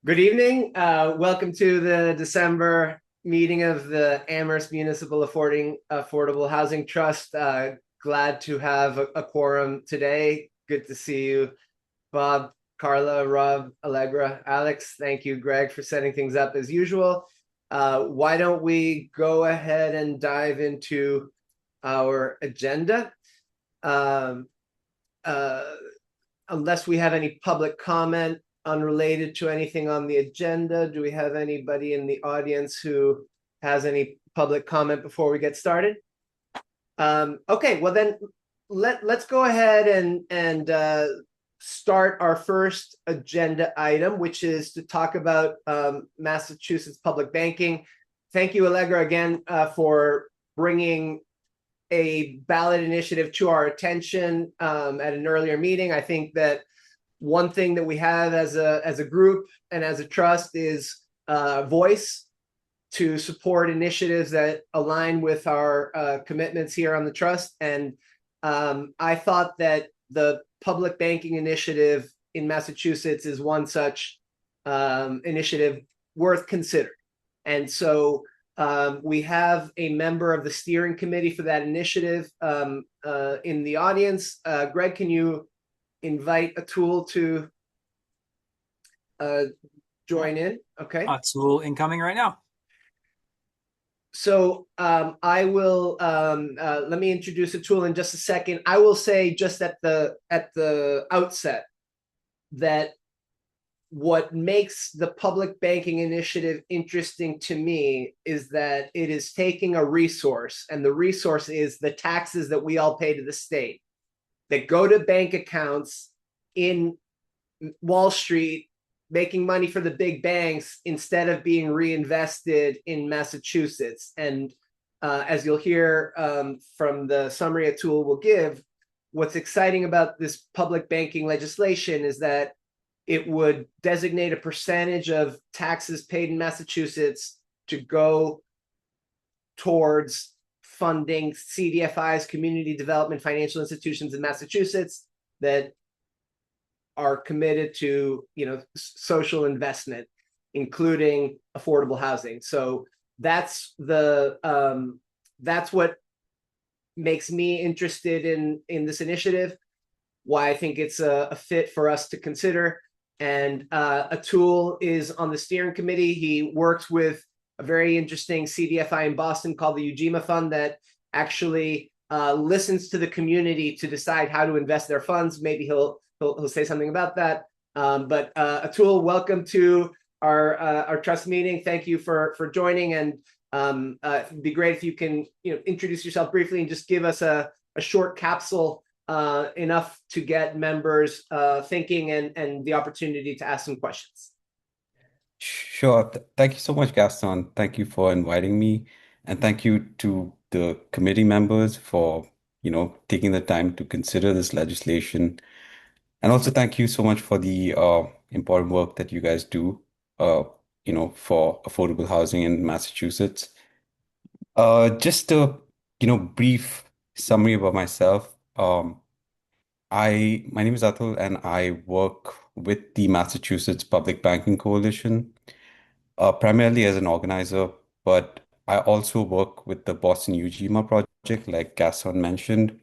Good evening. Welcome to the December meeting of the Amherst Municipal Affordable Housing Trust. Glad to have a quorum today. Good to see you, Bob, Carla, Rob, Allegra, Alex. Thank you, Greg, for setting things up as usual. Why don't we go ahead and dive into our agenda? Um, uh, Unless we have any public comment unrelated to anything on the agenda, do we have anybody in the audience who has any public comment before we get started? Okay, well then let's go ahead and start our first agenda item, which is to talk about Massachusetts public banking. Thank you, Allegra, again for bringing a ballot initiative to our attention at an earlier meeting. I think that one thing that we have as a group and as a trust is voice to support initiatives that align with our commitments here on the trust. And I thought that the public banking initiative in Massachusetts is one such initiative worth considering. And so we have a member of the steering committee for that initiative in the audience. Greg, can you invite Atul to join in? Okay. Tool incoming right now. So I will let me introduce Atul in just a second. I will say just at the outset that what makes the public banking initiative interesting to me is that it is taking a resource, and the resource is the taxes that we all pay to the state that go to bank accounts in Wall Street, making money for the big banks instead of being reinvested in Massachusetts. And as you'll hear from the summary Atul will give, what's exciting about this public banking legislation is that it would designate a percentage of taxes paid in Massachusetts to go towards funding CDFIs, community development financial institutions in Massachusetts that are committed to, social investment, including affordable housing. So that's what makes me interested in this initiative, why I think it's a fit for us to consider. And Atul is on the steering committee. He works with a very interesting CDFI in Boston called the Ujima Fund that actually listens to the community to decide how to invest their funds. Maybe he'll say something about that. But Atul, welcome to our trust meeting. Thank you for joining. And it'd be great if you can introduce yourself briefly and just give us a short capsule, enough to get members thinking and the opportunity to ask some questions. Sure. Thank you so much, Gaston. Thank you for inviting me. And thank you to the committee members for, taking the time to consider this legislation. And also thank you so much for the important work that you guys do, for affordable housing in Massachusetts. Just a, brief summary about myself. My name is Atul and I work with the Massachusetts Public Banking Coalition, primarily as an organizer, but I also work with the Boston UGMA project, like Gaston mentioned,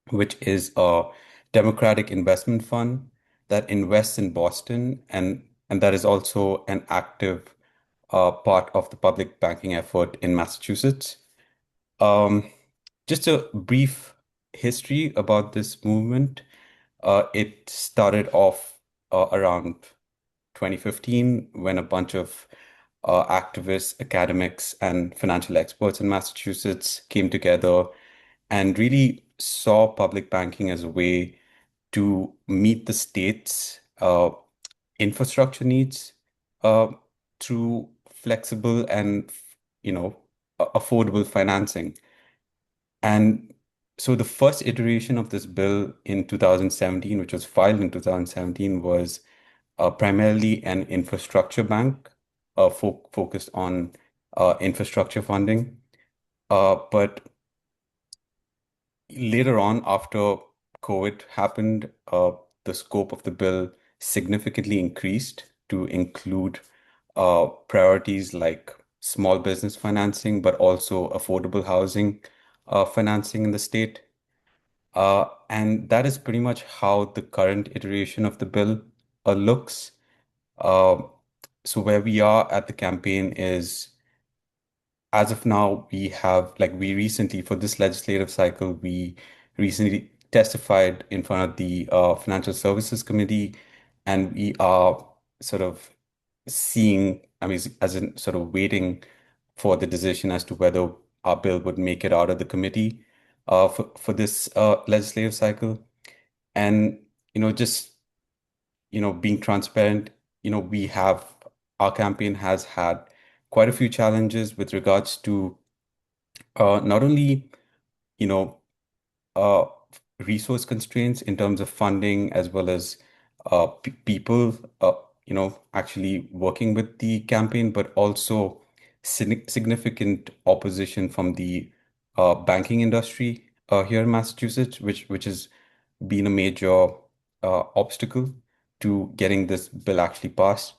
which is a democratic investment fund that invests in Boston and that is also an active part of the public banking effort in Massachusetts. Um, just a brief history about this movement. It started off around 2015 when a bunch of activists, academics, and financial experts in Massachusetts came together and really saw public banking as a way to meet the state's infrastructure needs uh, through flexible and, affordable financing. And so the first iteration of this bill in 2017, which was filed in 2017, was primarily an infrastructure bank focused on infrastructure funding. But later on, after COVID happened, the scope of the bill significantly increased to include priorities like small business financing, but also affordable housing financing in the state. And that is pretty much how the current iteration of the bill looks. Uh, so where we are at the campaign is, as of now, we recently, for this legislative cycle, we recently testified in front of the Financial Services Committee, and we are sort of I mean, as in sort of waiting for the decision as to whether our bill would make it out of the committee for this legislative cycle. And, just, being transparent, our campaign has had quite a few challenges with regards to not only, you know, uh, resource constraints in terms of funding as well as people, actually working with the campaign, but also significant opposition from the banking industry here in Massachusetts, which has been a major obstacle to getting this bill actually passed.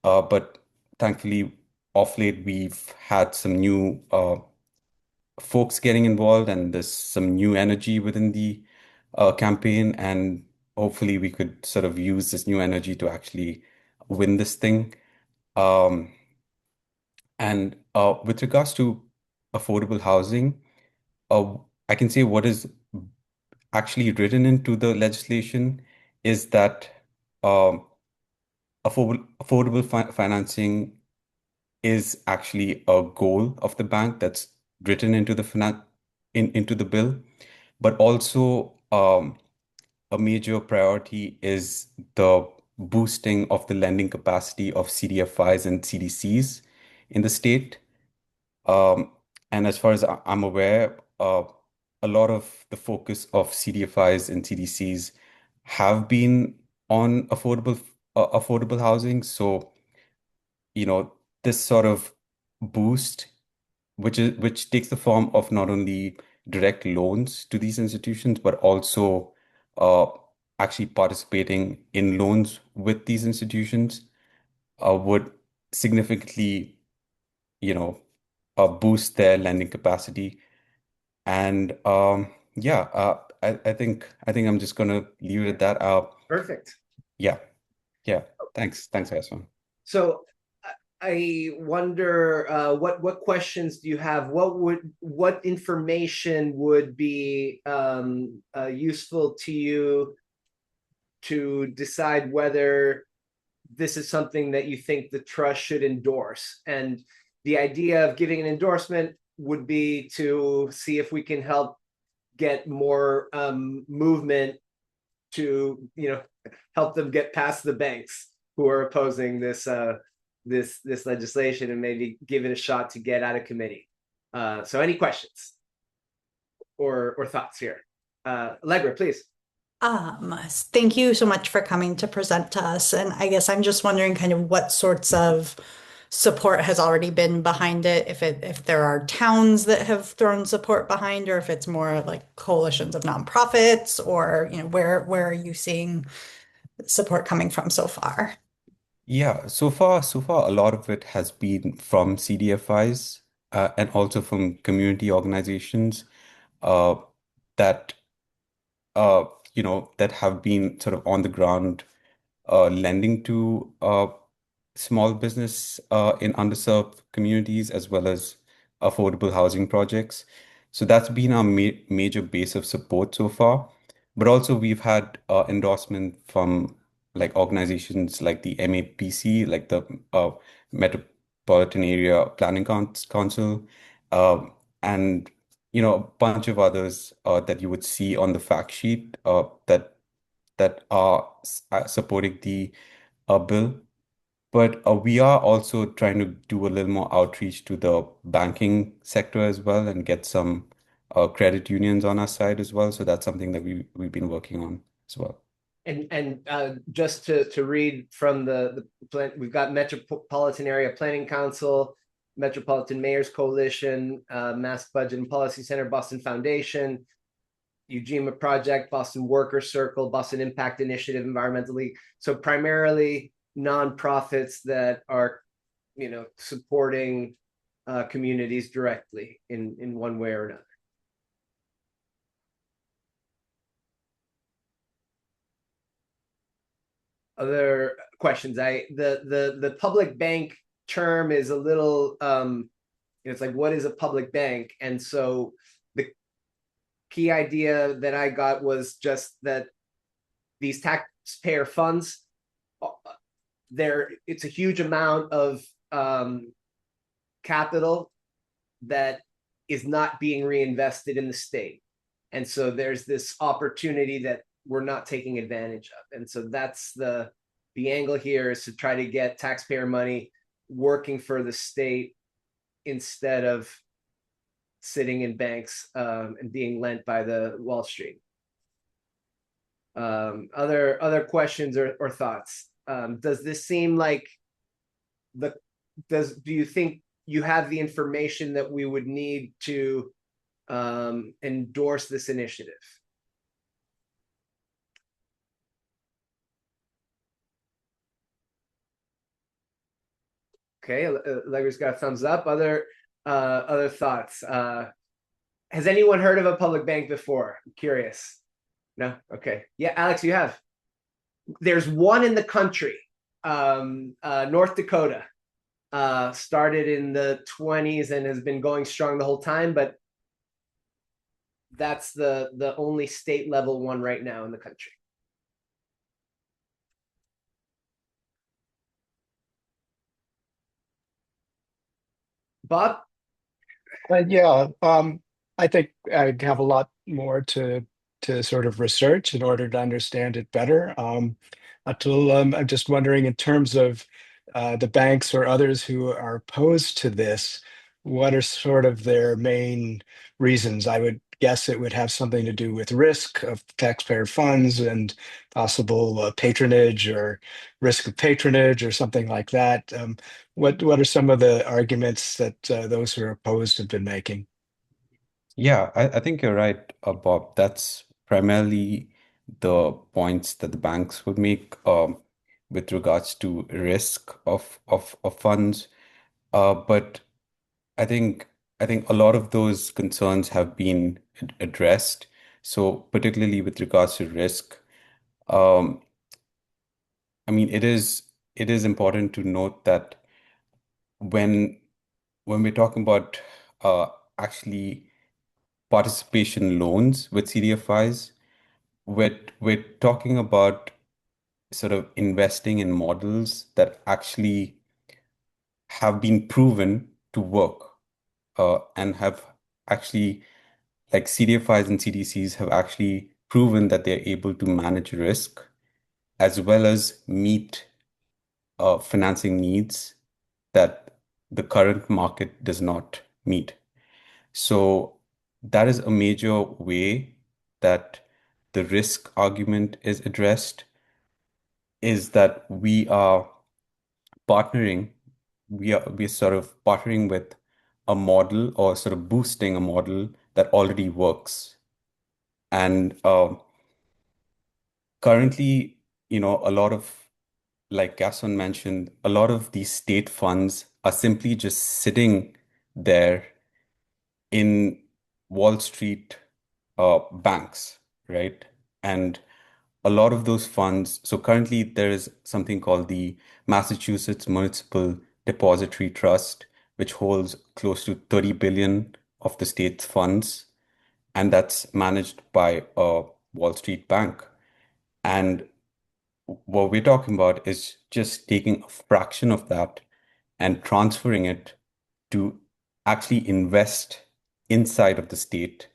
But thankfully, off late, we've had some new folks getting involved, and there's some new energy within the campaign. And hopefully, we could sort of use this new energy to actually win this thing. Um, and with regards to affordable housing, uh, I can say what is actually written into the legislation is that um, affordable financing is actually a goal of the bank that's written into the into the bill, but also a major priority is the boosting of the lending capacity of CDFIs and CDCs in the state. Um, and as far as I'm aware, a lot of the focus of CDFIs and CDCs have been on affordable housing. So, this sort of boost, which takes the form of not only direct loans to these institutions, but also uh, actually participating in loans with these institutions, would significantly, you know, boost their lending capacity. And yeah, I think I'm just gonna leave it at that. Perfect. Yeah, yeah. Thanks, Hassan. So I wonder what questions do you have? What information would be useful to you to decide whether this is something that you think the trust should endorse? And the idea of giving an endorsement would be to see if we can help get more movement to help them get past the banks who are opposing this legislation and maybe give it a shot to get out of committee. So any questions or thoughts here? Allegra, please. Thank you so much for coming to present to us. And I guess I'm just wondering kind of what sorts of support has already been behind it, if there are towns that have thrown support behind, or if it's more like coalitions of nonprofits, or where are you seeing support coming from so far? Yeah, so far, a lot of it has been from CDFIs and also from community organizations uh, that uh, that have been sort of on the ground lending to small business in underserved communities as well as affordable housing projects. So that's been our major base of support so far. But also we've had endorsement from like organizations like the MAPC, like the Metropolitan Area Planning Council, and a bunch of others that you would see on the fact sheet that are supporting the bill. But we are also trying to do a little more outreach to the banking sector as well and get some credit unions on our side as well. So that's something that we've been working on as well. And just to read from the plan, we've got Metropolitan Area Planning Council, Metropolitan Mayors Coalition, Mass Budget and Policy Center, Boston Foundation, Ujima Project, Boston Worker Circle, Boston Impact Initiative, Environmental League. So primarily nonprofits that are, supporting communities directly in one way or another. Other questions? The public bank term is a little it's like, what is a public bank? And so the key idea that I got was just that these taxpayer funds, it's a huge amount of capital that is not being reinvested in the state. And so there's this opportunity that we're not taking advantage of. And so that's the angle here, is to try to get taxpayer money working for the state instead of sitting in banks and being lent by the Wall Street. Other questions or thoughts? Does this seem like do you think you have the information that we would need to endorse this initiative? Okay, Allegra's got a thumbs up. Other thoughts? Has anyone heard of a public bank before? I'm curious. No? Okay. Yeah, Alex, you have. There's one in the country, North Dakota. Started in the 20s and has been going strong the whole time, but that's the only state level one right now in the country. Bob? Yeah, I think I'd have a lot more to sort of research in order to understand it better. I'm just wondering, in terms of the banks or others who are opposed to this, what are sort of their main reasons? I would guess it would have something to do with risk of taxpayer funds and possible patronage or risk of patronage or something like that. What are some of the arguments that those who are opposed have been making? Yeah, I think you're right, Bob. That's primarily the points that the banks would make with regards to risk of funds. But I think I think a lot of those concerns have been addressed. So particularly with regards to risk, um, I mean, it is important to note that when when we're talking about actually participation loans with CDFIs, we're talking about sort of investing in models that actually have been proven to work and have actually, like CDFIs and CDCs have actually proven that they're able to manage risk as well as meet financing needs that the current market does not meet. So that is a major way that the risk argument is addressed, is that partnering, we're sort of partnering with a model or sort of boosting a model that already works. And currently, a lot of, like Gaston mentioned, a lot of these state funds are simply just sitting there in Wall Street banks, right? And a lot of those funds, so currently there is something called the Massachusetts Municipal Depository Trust, which holds close to 30 billion of the state's funds, and that's managed by a Wall Street bank. And what we're talking about is just taking a fraction of that and transferring it to actually invest inside of the state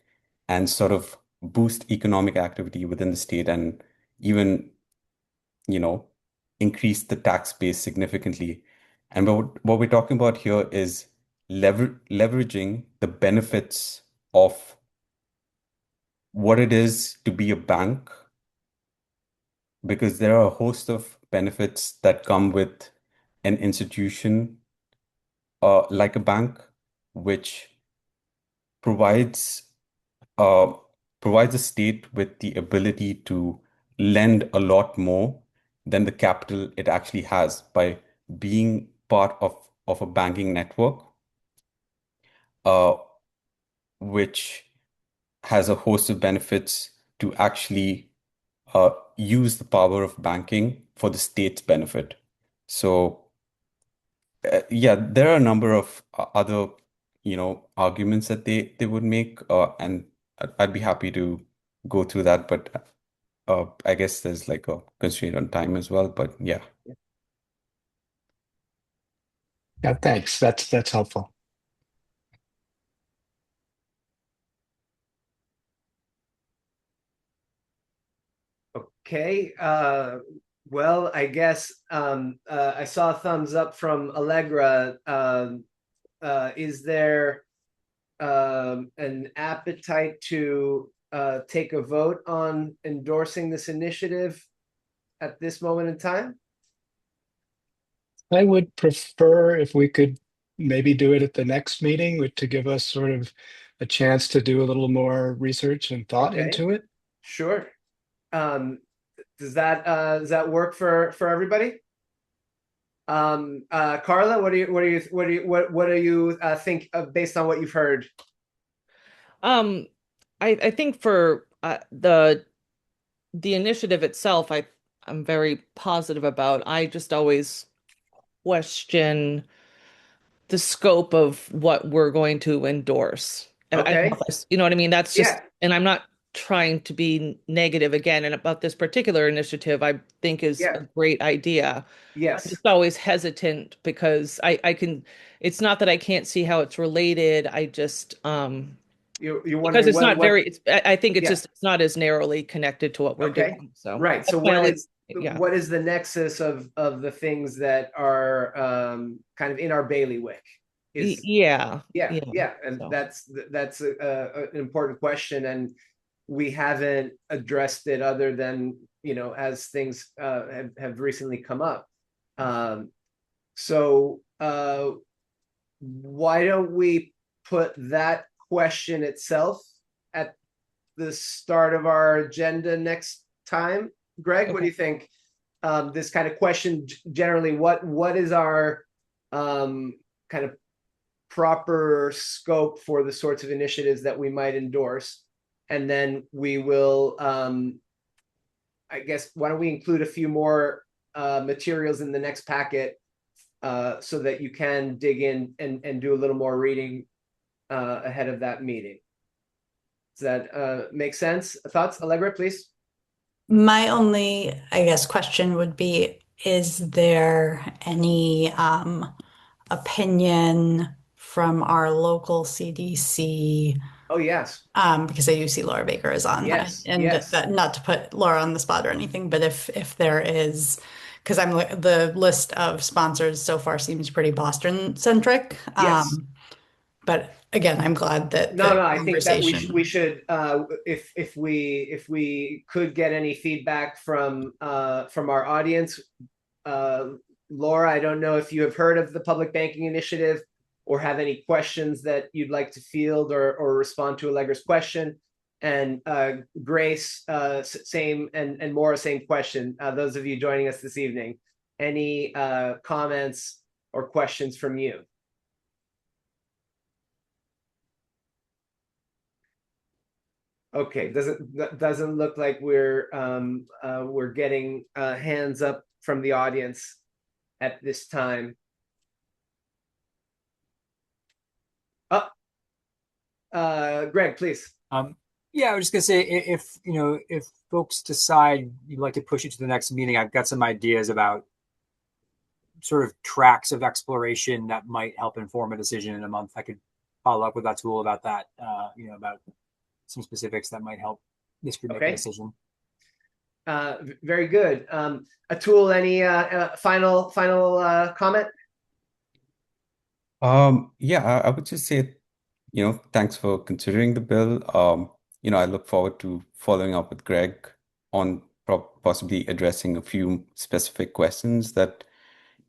and sort of boost economic activity within the state and even, you know, increase the tax base significantly. And what we're talking about here is leveraging the benefits of what it is to be a bank, because there are a host of benefits that come with an institution like a bank, which provides uh, provides a state with the ability to lend a lot more than the capital it actually has by being part of a banking network, uh, which has a host of benefits to actually use the power of banking for the state's benefit. So, yeah, there are a number of other, arguments that they would make, and I'd be happy to go through that, but I guess there's like a constraint on time as well. But yeah. Yeah, thanks. That's helpful. Okay, well, I guess I saw a thumbs up from Allegra. Is there an appetite to take a vote on endorsing this initiative at this moment in time? I would prefer if we could maybe do it at the next meeting to give us sort of a chance to do a little more research and thought Okay, into it. sure. Does that work for everybody? Carla, what do you think based on what you've heard? I think for the initiative itself, I'm very positive about. I just always question the scope of what we're going to endorse. And I don't know Okay, if you know what I mean? That's just, yeah, and I'm not trying to be negative again. And about this particular initiative, I think is yeah, a great idea. I'm yes. just always hesitant because I can, it's not that I can't see how it's You're related. you're Because wondering it's not what very, I think it's yeah. just, it's not as narrowly connected to what we're Okay, doing. So right. So that's my only, yeah. what is the nexus of the things that are kind of in our bailiwick? Is Yeah, yeah, yeah. yeah, and So that's an important question, and we haven't addressed it other than as things have recently come up. So why don't we put that question itself at the start of our agenda next time? Greg, what do okay. you think? This kind of question generally, what is our kind of proper scope for the sorts of initiatives that we might endorse? And then we will, I guess, why don't we include a few more materials in the next packet so that you can dig in and do a little more reading ahead of that meeting. Does that make sense? Thoughts, Allegra, please? My only, I guess, question would be, is there any opinion from our local CDC? Oh, yes. Because I do see Laura Baker is on, Yes, and yes, that, not to put Laura on the spot or anything, but if there is, because the list of sponsors so far seems pretty Boston centric. yes. But again, I'm glad that No, the no, I think that we conversation. should if we could get any feedback from our audience. Laura, I don't know if you have heard of the public banking initiative or have any questions that you'd like to field or respond to Allegra's question. And Grace, same, and Maura, same question. Those of you joining us this evening, any comments or questions from you? Okay, doesn't look like we're getting hands up from the audience at this time. Oh, Greg, please. Yeah, I was just gonna say if folks decide you'd like to push it to the next meeting, I've got some ideas about sort of tracks of exploration that might help inform a decision in a month. I could follow up with that tool about that, about some specifics that might help this group make a Okay. decision. Very good. Atul, any final comment? Yeah, I would just say, thanks for considering the bill. I look forward to following up with Greg on possibly addressing a few specific questions that,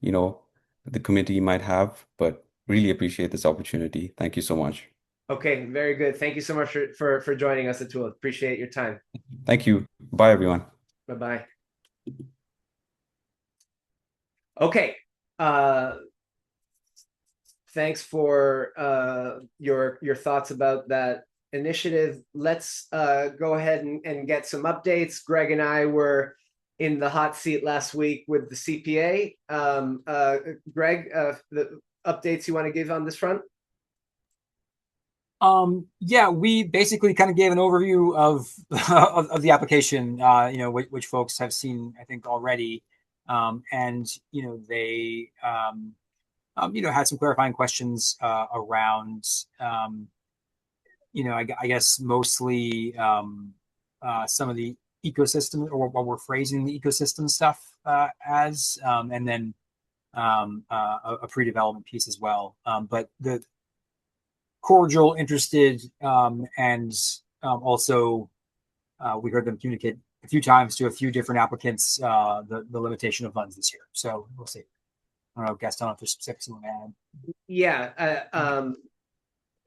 the committee might have, but really appreciate this opportunity. Thank you so much. Okay, very good. Thank you so much for joining us, Atul. Appreciate your time. Thank you. Bye, everyone. Bye-bye. Okay. Thanks for your thoughts about that initiative. Let's go ahead and get some updates. Greg and I were in the hot seat last week with the CPA. Greg, the updates you want to give on this front? Yeah, we basically kind of gave an overview of of the application, which folks have seen, I think, already. And they had some clarifying questions around I guess mostly some of the ecosystem, or what we're phrasing the ecosystem stuff as, and then a pre-development piece as well. But the cordial, interested, and also we heard them communicate a few times to a few different applicants the limitation of funds this year. So we'll see. I don't know, Gaston, if there's specifics you want to add. Yeah,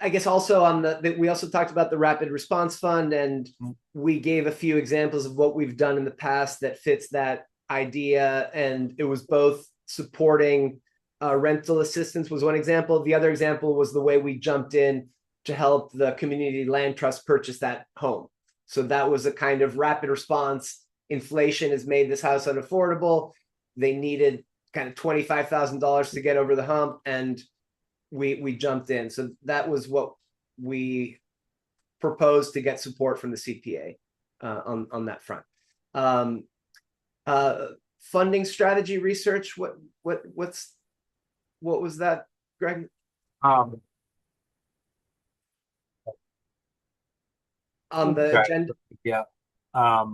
I guess also on we also talked about the Rapid Response Fund, and we gave a few examples of what we've done in the past that fits that idea. And it was both supporting rental assistance was one example. The other example was the way we jumped in to help the community land trust purchase that home. So that was a kind of rapid response. Inflation has made this house unaffordable. They needed kind of $25,000 to get over the hump, and we jumped in. So that was what we proposed to get support from the CPA on that front. Funding strategy research. What was that, Greg? On the agenda? Yeah. I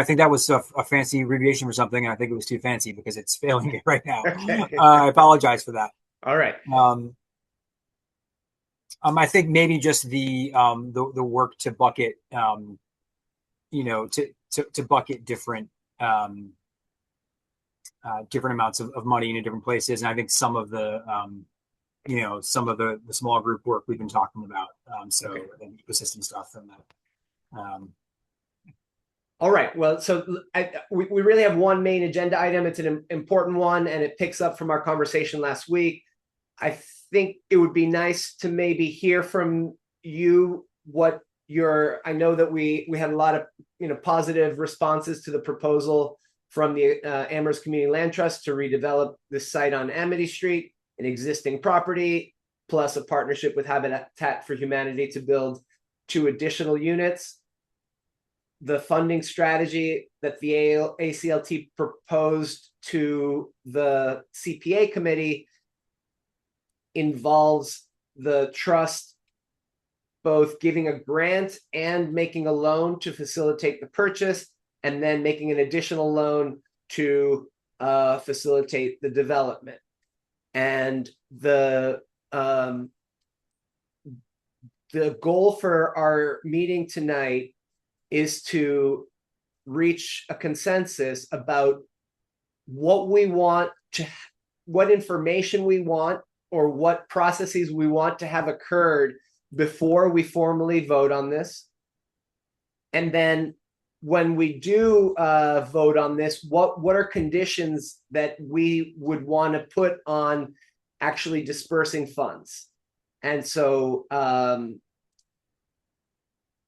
think that was a fancy abbreviation for something, and I think it was too fancy because it's failing me right now. Okay. I apologize for that. All right. I think maybe just the work to bucket, to bucket different different amounts of money into different places, and I think some of the the small group work we've been talking about. So Okay. the ecosystem stuff and that. All right. Well, so we really have one main agenda item. It's an important one, and it picks up from our conversation last week. I think it would be nice to maybe hear from you what I know that we had a lot of positive responses to the proposal from the Amherst Community Land Trust to redevelop this site on Amity Street, an existing property, plus a partnership with Habitat for Humanity to build 2 additional units. The funding strategy that the ACLT proposed to the CPA committee involves the trust both giving a grant and making a loan to facilitate the purchase, and then making an additional loan to facilitate the development. And the goal for our meeting tonight is to reach a consensus about what information we want, or what processes we want to have occurred before we formally vote on this. And then when we do vote on this, what are conditions that we would want to put on actually dispersing funds? And so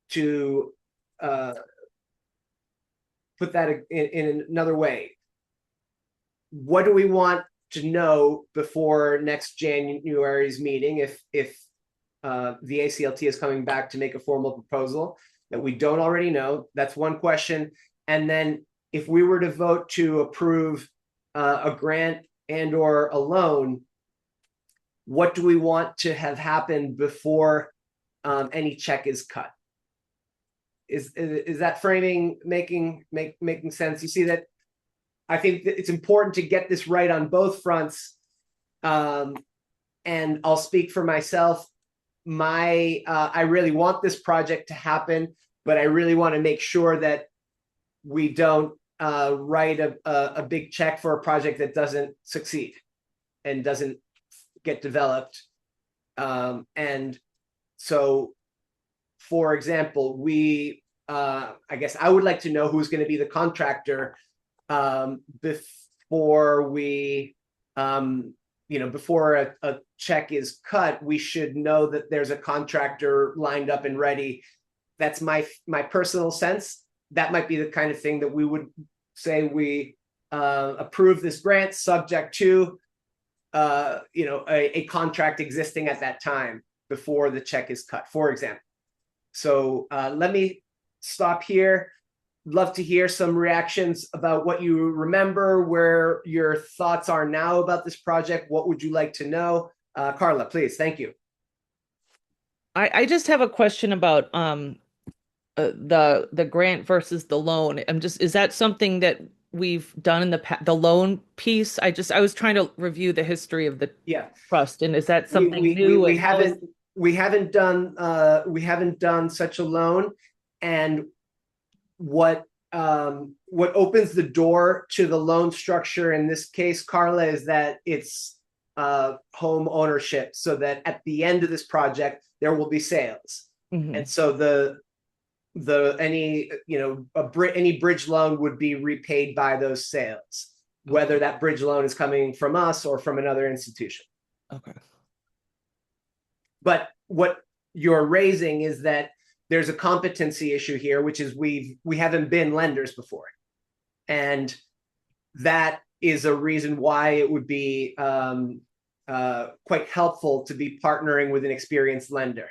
to put that in another way, what do we want to know before next January's meeting, if the ACLT is coming back to make a formal proposal that we don't already know? That's one question. And then if we were to vote to approve a grant and or a loan, what do we want to have happen before any check is cut? Is that framing making sense? You see that I think that it's important to get this right on both fronts. And I'll speak for myself. I really want this project to happen, but I really want to make sure that we don't write a big check for a project that doesn't succeed and doesn't get developed. And so, for example, I guess I would like to know who's going to be the contractor before we, before a check is cut. We should know that there's a contractor lined up and ready. That's my personal sense. That might be the kind of thing that we would say we approve this grant subject to a contract existing at that time before the check is cut, for example. So let me stop here. Love to hear some reactions about what you remember, where your thoughts are now about this project. What would you like to know? Carla, please. Thank you. I just have a question about the grant versus the loan. Is that something that we've done in the past, the loan piece? I was trying to review the history of the trust, and is that something new? We haven't done such a loan, and what opens the door to the loan structure in this case, Carla, is that it's home ownership, so that at the end of this project there will be sales. And so any bridge loan would be repaid by those sales, whether that bridge loan is coming from us or from another institution. Okay. But what you're raising is that there's a competency issue here, which is we haven't been lenders before, and that is a reason why it would be quite helpful to be partnering with an experienced lender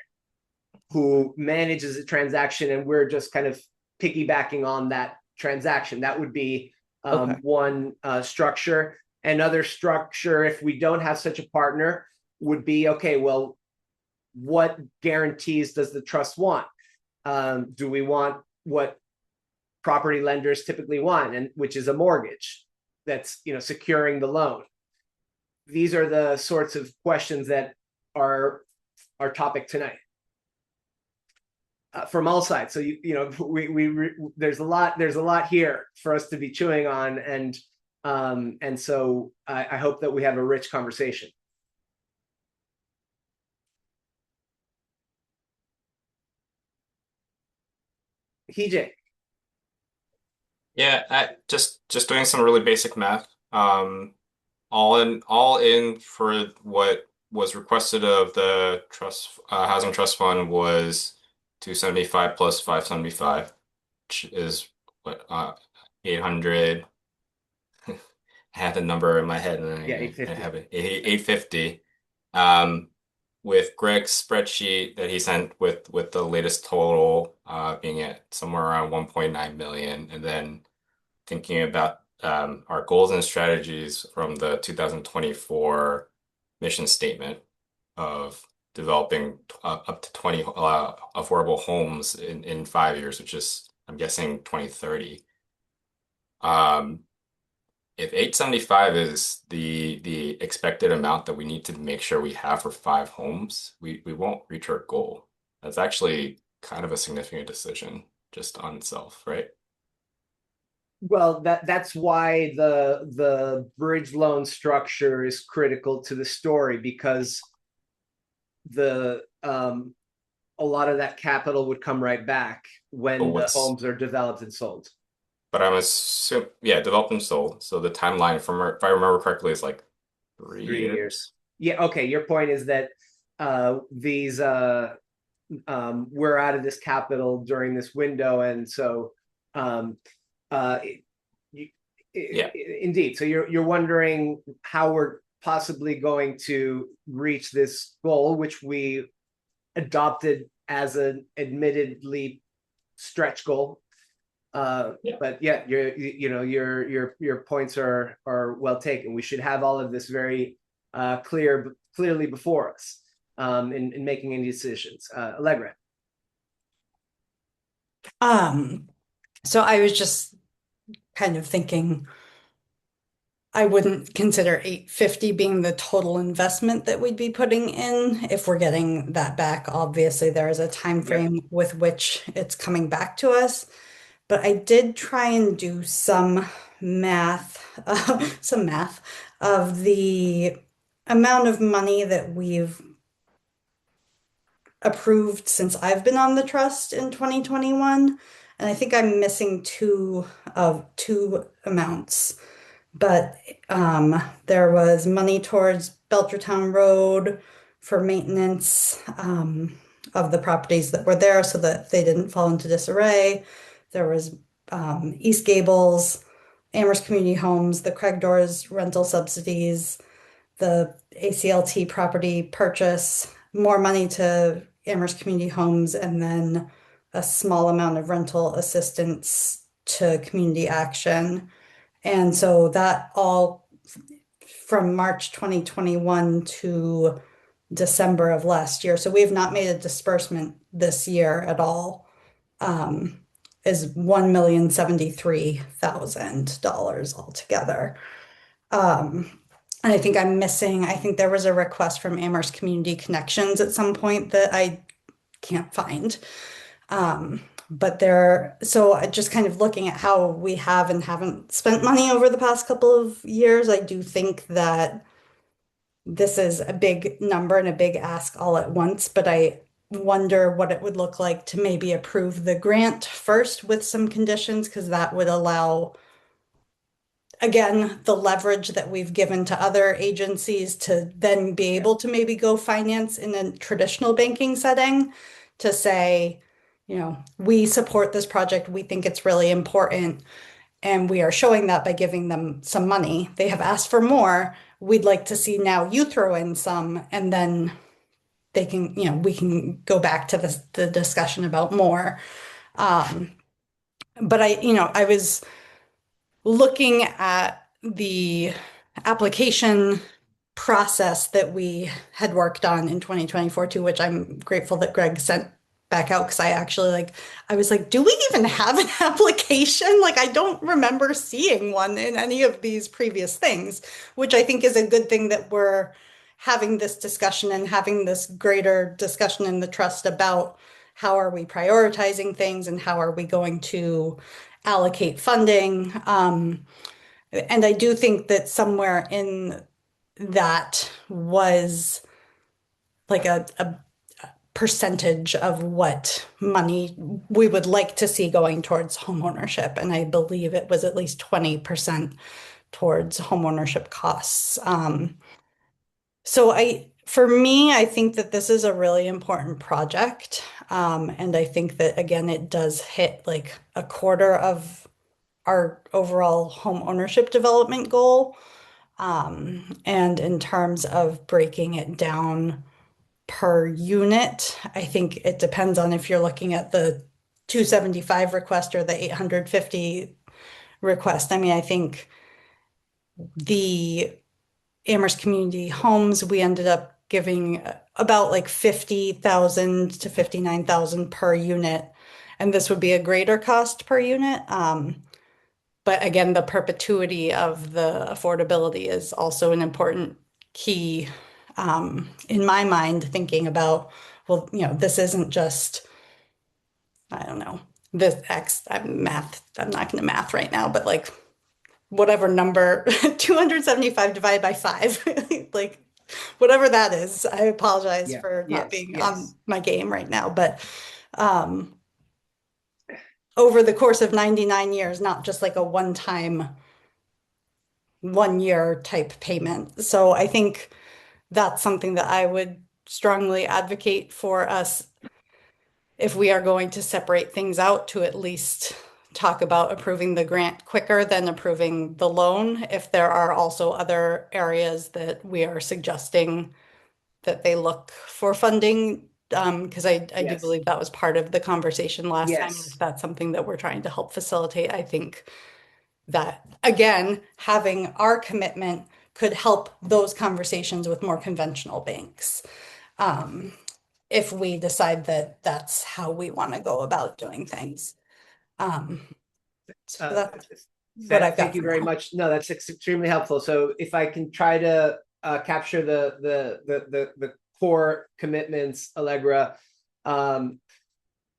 who manages a transaction, and we're just kind of piggybacking on that transaction. That would be one structure. Another structure, if we don't have such a partner, would be, okay, well, what guarantees does the trust want? Do we want what property lenders typically want, and which is a mortgage that's securing the loan? These are the sorts of questions that are our topic tonight. From all sides. So there's a lot here for us to be chewing on, and so I hope that we have a rich conversation. PJ. Yeah, just doing some really basic math. All in for what was requested of the trust housing trust fund was 275 plus 575, which is what 800. I had the number in my head, and I 850. have it 850. With Greg's spreadsheet that he sent with the latest total being at somewhere around 1.9 million, and then thinking about our goals and strategies from the 2024 mission statement of developing up to 20 affordable homes in 5 years, which is, I'm guessing, 2030. If 875 is the expected amount that we need to make sure we have for 5 homes, we won't reach our goal. That's actually kind of a significant decision just on itself, right? Well, that's why the bridge loan structure is critical to the story, because a lot of that capital would come right back when the homes are developed and sold. But I'm assuming, yeah, developed and sold. So the timeline, if I remember correctly, is like 3 years. Yeah. Okay. Your point is that these we're out of this capital during this window, and so indeed. So you're wondering how we're possibly going to reach this goal, which we adopted as an admittedly stretch goal. But yeah, your points are well taken. We should have all of this very clearly before us in making any decisions. Allegra. So I was just kind of thinking I wouldn't consider 850 being the total investment that we'd be putting in if we're getting that back. Obviously, there is a time frame with which it's coming back to us. But I did try and do some math of the amount of money that we've approved since I've been on the trust in 2021. And I think I'm missing two amounts. But there was money towards Belchertown Road for maintenance of the properties that were there so that they didn't fall into disarray. There was East Gables, Amherst Community Homes, the Craig Doors rental subsidies, the ACLT property purchase, more money to Amherst Community Homes, and then a small amount of rental assistance to Community Action. And so that all from March 2021 to December of last year. So we have not made a disbursement this year at all. Is $1,073,000 altogether. And I think I'm missing, I think there was a request from Amherst Community Connections at some point that I can't find. But so just kind of looking at how we have and haven't spent money over the past couple of years, I do think that this is a big number and a big ask all at once, but I wonder what it would look like to maybe approve the grant first with some conditions, because that would allow, again, the leverage that we've given to other agencies to then be able to maybe go finance in a traditional banking setting to say, we support this project, we think it's really important, and we are showing that by giving them some money. They have asked for more. We'd like to see now you throw in some, and then they can, we can go back to the discussion about more. But I was looking at the application process that we had worked on in 2024 too, which I'm grateful that Greg sent back out, because I was like, do we even have an application? Like, I don't remember seeing one in any of these previous things, which I think is a good thing that we're having this discussion and having this greater discussion in the trust about how are we prioritizing things and how are we going to allocate funding. And I do think that somewhere in that was like a percentage of what money we would like to see going towards homeownership. And I believe it was at least 20% towards homeownership costs. So for me, I think that this is a really important project. And I think that, again, it does hit like a quarter of our overall home ownership development goal. And in terms of breaking it down per unit, I think it depends on if you're looking at the 275 request or the 850 request. I mean, I think the Amherst Community Homes, we ended up giving about like 50,000 to 59,000 per unit. And this would be a greater cost per unit. But again, the perpetuity of the affordability is also an important key in my mind, thinking about, well, this isn't just, I don't know, this I'm not going to math right now, but like whatever number, 275 divided by 5, like whatever that is. I apologize for not being on my game right now, but over the course of 99 years, not just like a one-time 1 year type payment. So I think that's something that I would strongly advocate for us if we are going to separate things out, to at least talk about approving the grant quicker than approving the loan. If there are also other areas that we are suggesting that they look for funding, because I do believe that was part of the conversation last time. If that's something that we're trying to help facilitate, I think that, again, having our commitment could help those conversations with more conventional banks. If we decide that that's how we want to go about doing things. So that's what I've got. Thank you very much. No, that's extremely helpful. So if I can try to capture the core commitments, Allegra,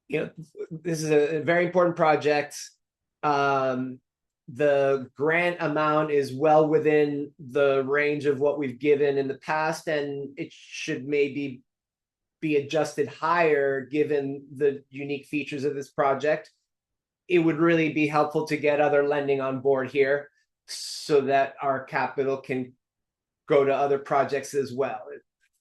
this is a very important project. The grant amount is well within the range of what we've given in the past, and it should maybe be adjusted higher given the unique features of this project, it would really be helpful to get other lending on board here so that our capital can go to other projects as well.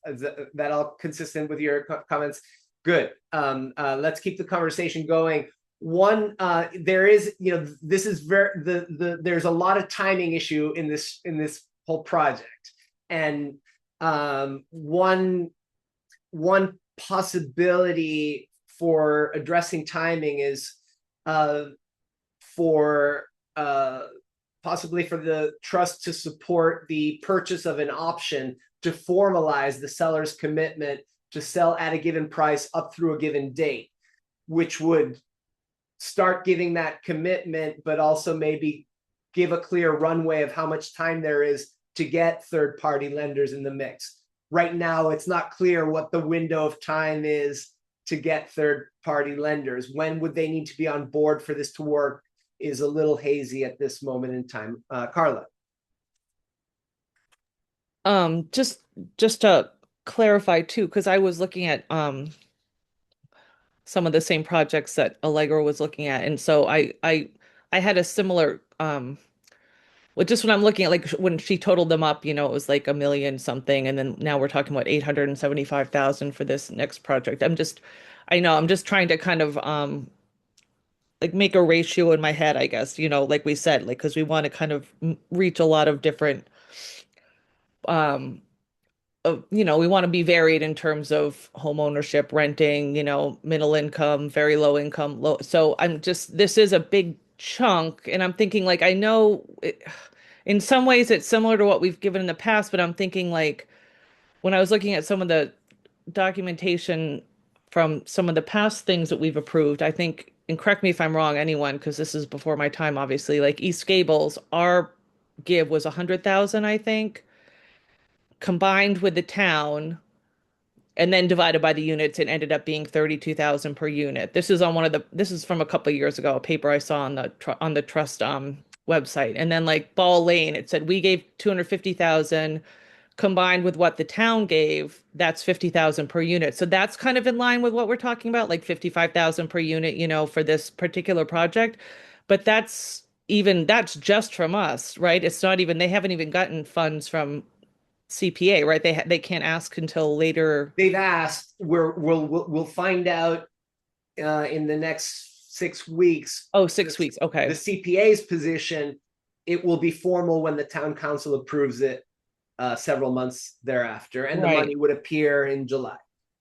Is that all consistent with your comments? Good. Let's keep the conversation going. There is, this is there's a lot of timing issue in this whole project, and one possibility for addressing timing is for possibly for the trust to support the purchase of an option to formalize the seller's commitment to sell at a given price up through a given date, which would start giving that commitment, but also maybe give a clear runway of how much time there is to get third-party lenders in the mix. Right now, it's not clear what the window of time is to get third-party lenders. When would they need to be on board for this to work is a little hazy at this moment in time. Carla. Just to clarify too, because I was looking at some of the same projects that Allegra was looking at, and so I had a similar well, just when I'm looking at, like, when she totaled them up, it was like a million something, and then now we're talking about 875,000 for this next project. I'm just trying to kind of like make a ratio in my head, I guess, like we said, like, because we want to kind of reach a lot of different we want to be varied in terms of home ownership, renting, middle income, very low income, low. So this is a big chunk, and I'm thinking, like, I know in some ways it's similar to what we've given in the past, but I'm thinking, like, when I was looking at some of the documentation from some of the past things that we've approved, I think, and correct me if I'm wrong, anyone, because this is before my time, obviously, like East Gables, our give was 100,000, I think, combined with the town, and then divided by the units, it ended up being 32,000 per unit. This is from a couple of years ago, a paper I saw on the trust website. And then, like, Ball Lane, it said we gave 250,000 combined with what the town gave, that's 50,000 per unit. So that's kind of in line with what we're talking about, like 55,000 per unit, for this particular project. But that's just from us, right? It's not even, they haven't even gotten funds from CPA, right? They can't ask until later. They've asked. We'll find out in the next 6 weeks. Oh, 6 weeks. Okay. The CPA's position, it will be formal when the town council approves it several months thereafter, and the money would appear in July.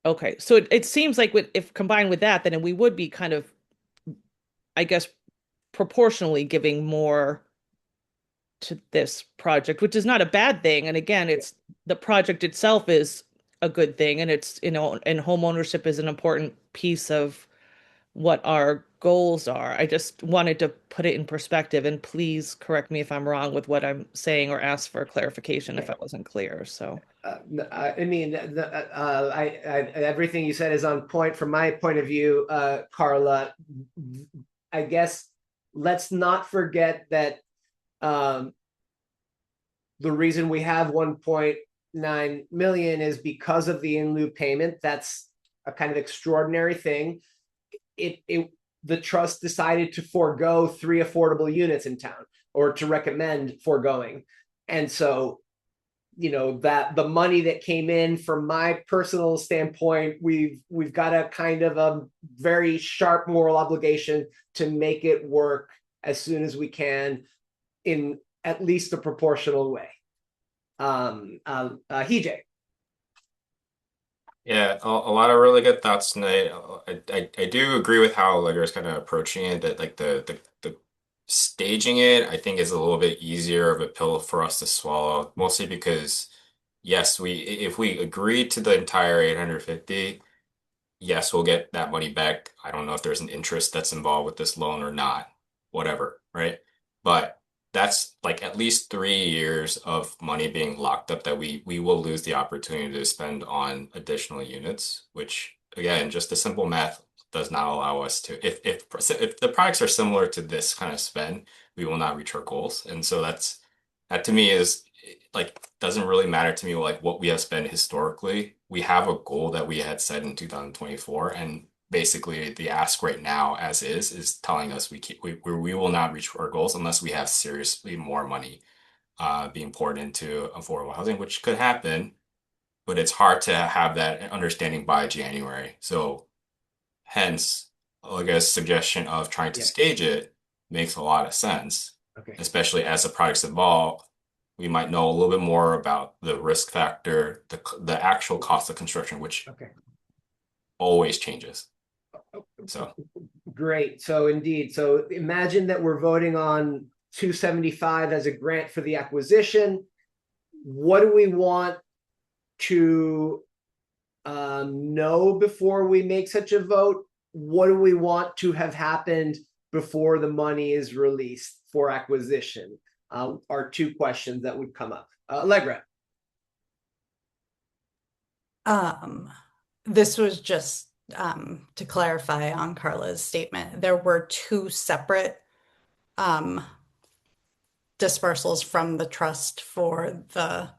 Okay, so it seems like if combined with that, then we would be kind of, I guess, proportionally giving more to this project, which is not a bad thing. And again, it's the project itself is a good thing, and it's, and home ownership is an important piece of what our goals are. I just wanted to put it in perspective, and please correct me if I'm wrong with what I'm saying, or ask for clarification if I wasn't clear. So I mean, everything you said is on point from my point of view, Carla. I guess let's not forget that the reason we have 1.9 million is because of the in lieu payment. That's a kind of extraordinary thing. The trust decided to forego 3 affordable units in town, or to recommend foregoing. And so, that the money that came in, from my personal standpoint, we've got a kind of a very sharp moral obligation to make it work as soon as we can, in at least a proportional way. Hijay. Yeah, a lot of really good thoughts tonight. I do agree with how Allegra's kind of approaching it, that, like, the staging it, I think, is a little bit easier of a pill for us to swallow, mostly because, yes, if we agree to the entire 850, yes, we'll get that money back. I don't know if there's an interest that's involved with this loan or not, whatever, right? But that's, like, at least 3 years of money being locked up that we will lose the opportunity to spend on additional units, which, again, just the simple math does not allow us to. If the products are similar to this kind of spend, we will not reach our goals. And so that to me is like doesn't really matter to me like what we have spent historically. We have a goal that we had set in 2024, and basically the ask right now as is telling us we will not reach our goals unless we have seriously more money being poured into affordable housing, which could happen, but it's hard to have that understanding by January. So hence, like a suggestion of trying to Yeah. stage it makes a lot of sense, Okay. especially as the products evolve. We might know a little bit more about the risk factor, the actual cost of construction, which Okay. always changes. So Great. So indeed, so imagine that we're voting on 275 as a grant for the acquisition. What do we want to know before we make such a vote? What do we want to have happened before the money is released for acquisition? Are two questions that would come up. Allegra. This was just to clarify on Carla's statement. There were two separate dispersals from the trust for the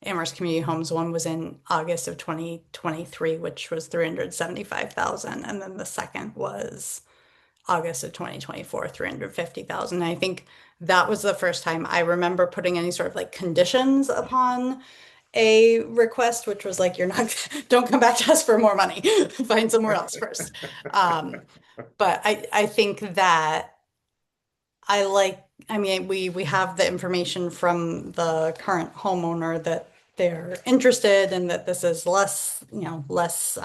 Amherst Community Homes. One was in August of 2023, which was 375,000, and then the second was August of 2024, 350,000. I think that was the first time I remember putting any sort of like conditions upon a request, which was like, you're not, don't come back to us for more money, find somewhere else first. But I think that I mean, we have the information from the current homeowner that they're interested and that this is less, less,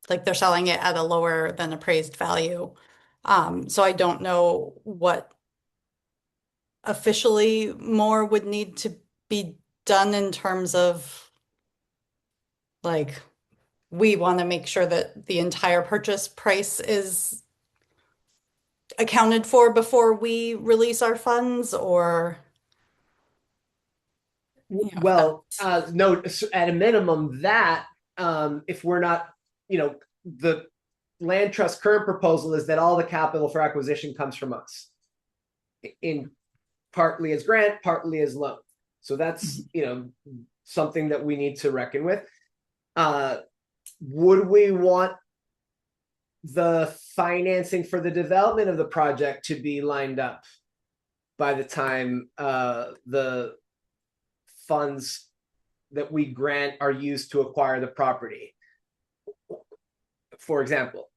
like they're selling it at a lower than appraised value. So I don't know what officially more would need to be done in terms of like, we want to make sure that the entire purchase price is accounted for before we release our funds, or Well, no, at a minimum that if we're not, the land trust current proposal is that all the capital for acquisition comes from us, in partly as grant, partly as loan. So that's something that we need to reckon with. Would we want the financing for the development of the project to be lined up by the time the funds that we grant are used to acquire the property? For example,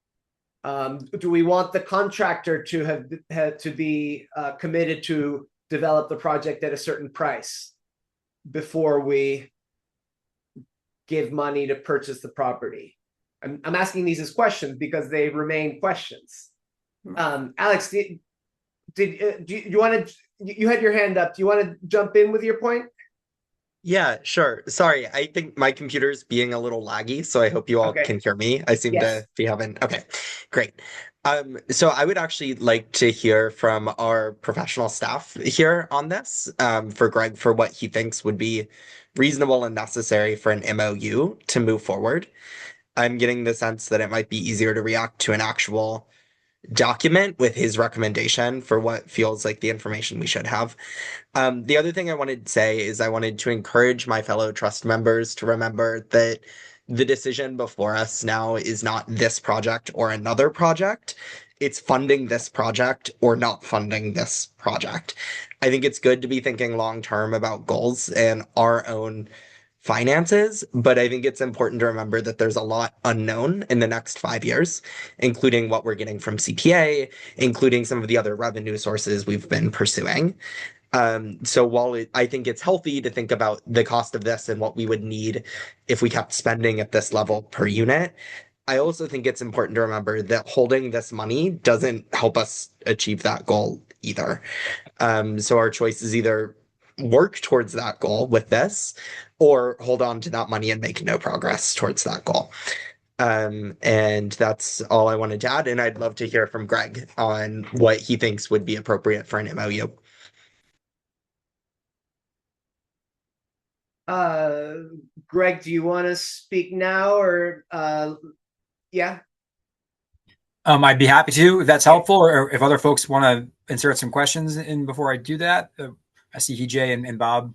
do we want the contractor to have had to be committed to develop the project at a certain price before we give money to purchase the property? I'm asking these as questions because they remain questions. Alex, do you want to? You had your hand up. Do you want to jump in with your point? Yeah, sure. Sorry, I think my computer's being a little laggy, so I hope you all Okay. can hear me. I seem Yes. to be having. Okay, great. So I would actually like to hear from our professional staff here on this, for Greg, for what he thinks would be reasonable and necessary for an MOU to move forward. I'm getting the sense that it might be easier to react to an actual document with his recommendation for what feels like the information we should have. The other thing I wanted to say is I wanted to encourage my fellow trust members to remember that the decision before us now is not this project or another project. It's funding this project or not funding this project. I think it's good to be thinking long term about goals and our own finances, but I think it's important to remember that there's a lot unknown in the next 5 years, including what we're getting from CPA, including some of the other revenue sources we've been pursuing. So while I think it's healthy to think about the cost of this and what we would need if we kept spending at this level per unit, I also think it's important to remember that holding this money doesn't help us achieve that goal either. So our choice is either work towards that goal with this or hold on to that money and make no progress towards that goal. And that's all I wanted to add. And I'd love to hear from Greg on what he thinks would be appropriate for an MOU. Greg, do you want to speak now or yeah? I'd be happy to, if that's helpful, or if other folks want insert some questions in before I do that. I see EJ and Bob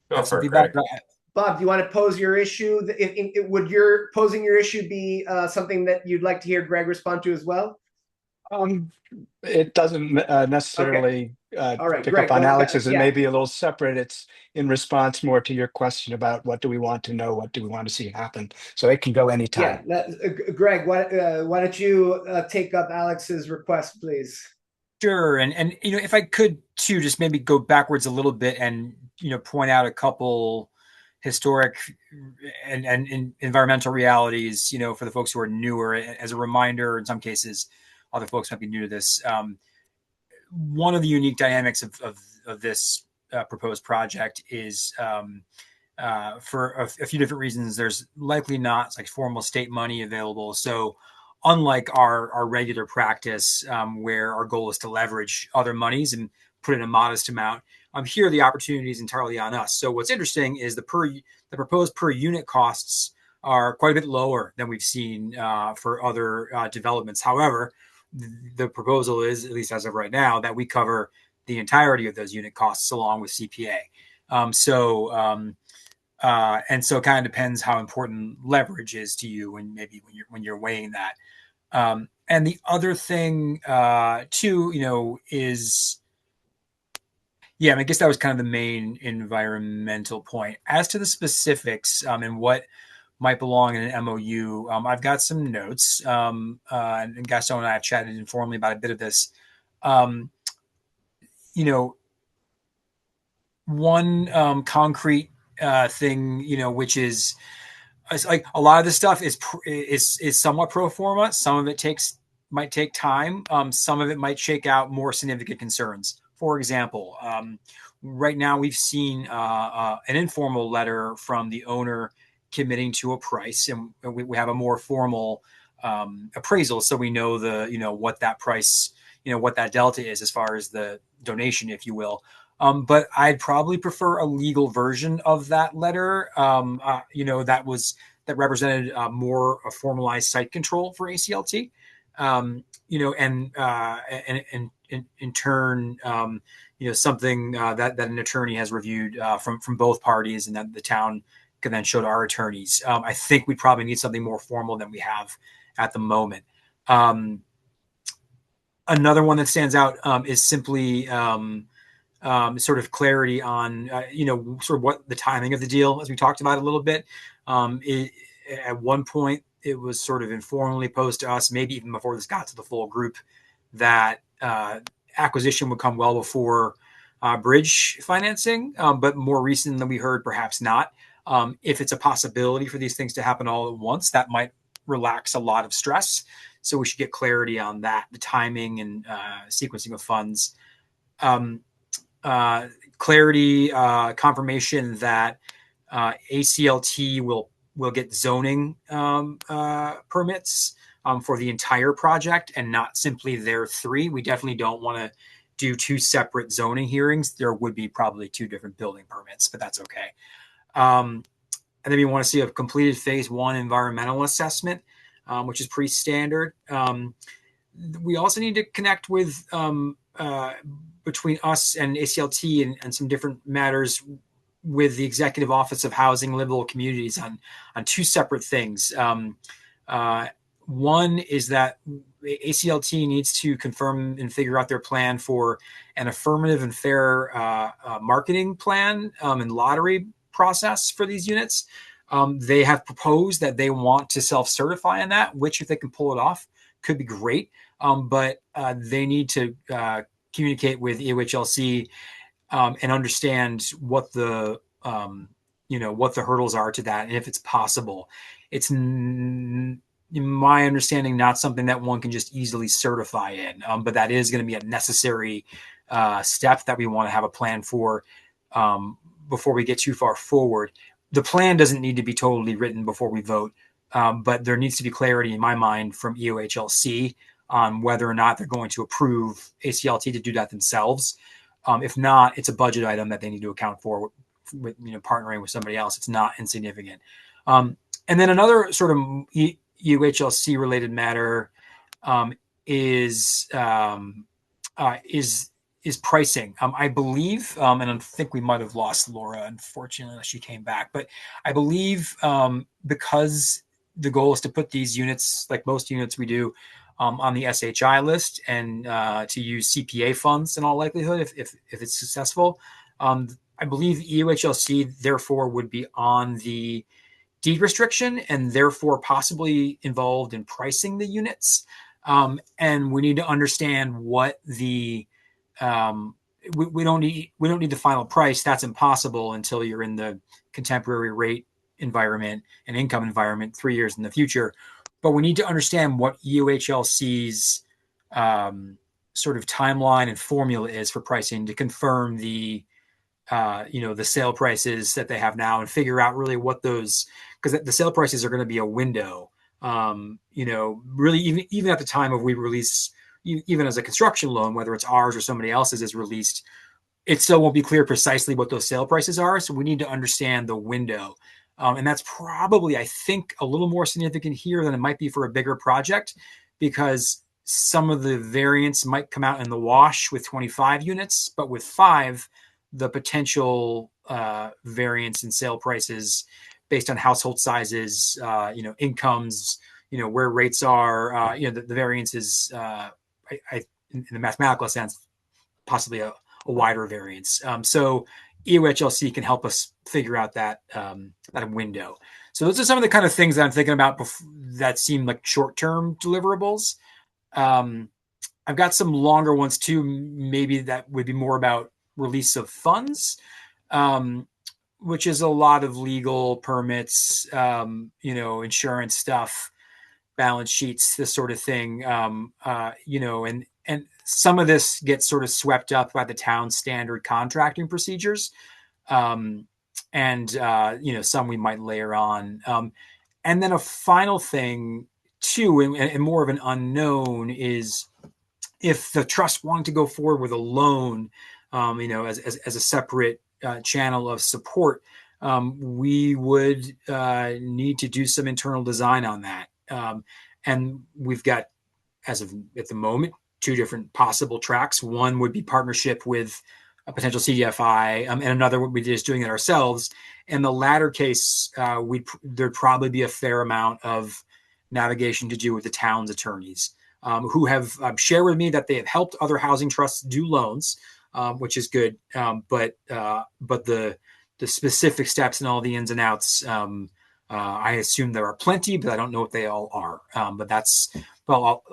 Go have some for it, feedback. Greg. Bob, do you want to pose your issue? Would your posing your issue be something that you'd like to hear Greg respond to as well? It doesn't necessarily All right, pick Greg, up on Alex's. It yeah. may be a little separate. It's in response more to your question about what do we want to know, what do we want to see happen. So it can go anytime. Yeah, Greg, why don't you take up Alex's request, please? Sure, and if I could too, just maybe go backwards a little bit and point out a couple historic and environmental realities, for the folks who are newer. As a reminder, in some cases, other folks might be new to this. One of the unique dynamics of this proposed project is for a few different reasons. There's likely not like formal state money available. So unlike our regular practice, where our goal is to leverage other monies and put in a modest amount, here the opportunity is entirely on us. So what's interesting is the proposed per unit costs are quite a bit lower than we've seen for other developments. However, the proposal is, at least as of right now, that we cover the entirety of those unit costs along with CPA. And so it kind of depends how important leverage is to you when you're weighing that. And the other thing too, is, I guess that was kind of the main environmental point. As to the specifics and what might belong in an MOU, I've got some notes, and Gaston and I have chatted informally about a bit of this. One concrete thing, which is like a lot of this stuff is somewhat pro forma. Some of it might take time. Some of it might shake out more significant concerns. For example, right now we've seen an informal letter from the owner committing to a price, and we have a more formal appraisal, so we know what that price, what that delta is as far as the donation, if you will. But I'd probably prefer a legal version of that letter. That represented more a formalized site control for ACLT. And in turn, something that an attorney has reviewed from both parties, and that the town can then show to our attorneys. I think we probably need something more formal than we have at the moment. Another one that stands out is simply sort of clarity on, sort of what the timing of the deal, as we talked about a little bit. At one point, it was sort of informally posed to us, maybe even before this got to the full group, that acquisition would come well before bridge financing. But more recent than we heard, perhaps not. If it's a possibility for these things to happen all at once, that might relax a lot of stress. So we should get clarity on that, the timing and sequencing of funds. Clarity, confirmation that ACLT will get zoning permits for the entire project and not simply their three. We definitely don't want to do two separate zoning hearings. There would be probably two different building permits, but that's okay. And then we want to see a completed phase one environmental assessment, which is pretty standard. We also need to connect with between us and ACLT and some different matters with the Executive Office of Housing and Livable Communities on two separate things. One is that ACLT needs to confirm and figure out their plan for an affirmative and fair marketing plan and lottery process for these units. They have proposed that they want to self-certify in that, which, if they can pull it off, could be great. But they need to communicate with EOHLC and understand what the hurdles are to that, and if it's possible. It's in my understanding not something that one can just easily certify in, but that is going to be a necessary step that we want to have a plan for before we get too far forward. The plan doesn't need to be totally written before we vote, but there needs to be clarity in my mind from EOHLC on whether or not they're going to approve ACLT to do that themselves. If not, it's a budget item that they need to account for with partnering with somebody else. It's not insignificant. And then another sort of EOHLC related matter is is pricing. I believe, and I think we might have lost Laura, unfortunately, she came back. But I believe because the goal is to put these units, like most units we do, on the SHI list and to use CPA funds in all likelihood if it's successful. I believe EUHLC therefore would be on the deed restriction and therefore possibly involved in pricing the units. And we need to understand what the we don't need the final price. That's impossible until you're in the contemporary rate environment and income environment 3 years in the future. But we need to understand what EUHLC's sort of timeline and formula is for pricing to confirm the the sale prices that they have now and figure out really what those, because the sale prices are going to be a window. Really even at the time of we release, even as a construction loan, whether it's ours or somebody else's is released, it still won't be clear precisely what those sale prices are. So we need to understand the window. And that's probably, I think, a little more significant here than it might be for a bigger project, because some of the variance might come out in the wash with 25 units, but with 5, the potential variance in sale prices based on household sizes, incomes, where rates are, the variance is, in the mathematical sense, possibly a wider variance. So EOHLC can help us figure out that window. So those are some of the kind of things that I'm thinking about that seem like short-term deliverables. I've got some longer ones too. Maybe that would be more about release of funds, which is a lot of legal permits, insurance stuff, balance sheets, this sort of thing. And some of this gets sort of swept up by the town's standard contracting procedures. Some we might layer on. And then a final thing too, and more of an unknown, is if the trust wanted to go forward with a loan, as a separate channel of support, we would need to do some internal design on that. And we've got, as of at the moment, 2 different possible tracks. One would be partnership with a potential CDFI, and another would be just doing it ourselves. In the latter case, there'd probably be a fair amount of navigation to do with the town's attorneys, who have shared with me that they have helped other housing trusts do loans, which is good. But the specific steps and all the ins and outs, I assume there are plenty, but I don't know what they all are. But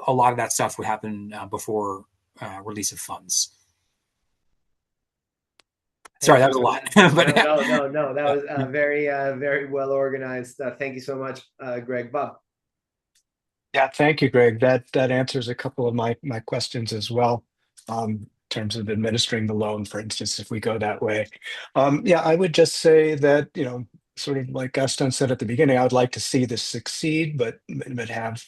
a lot of that stuff would happen before release of funds. Sorry, that was a lot. But No. That was very well organized. Thank you so much, Greg. Bob. Yeah, thank you, Greg. That answers a couple of my questions as well. In terms of administering the loan, for instance, if we go that way. I would just say that, sort of like Gaston said at the beginning, I would like to see this succeed, but have,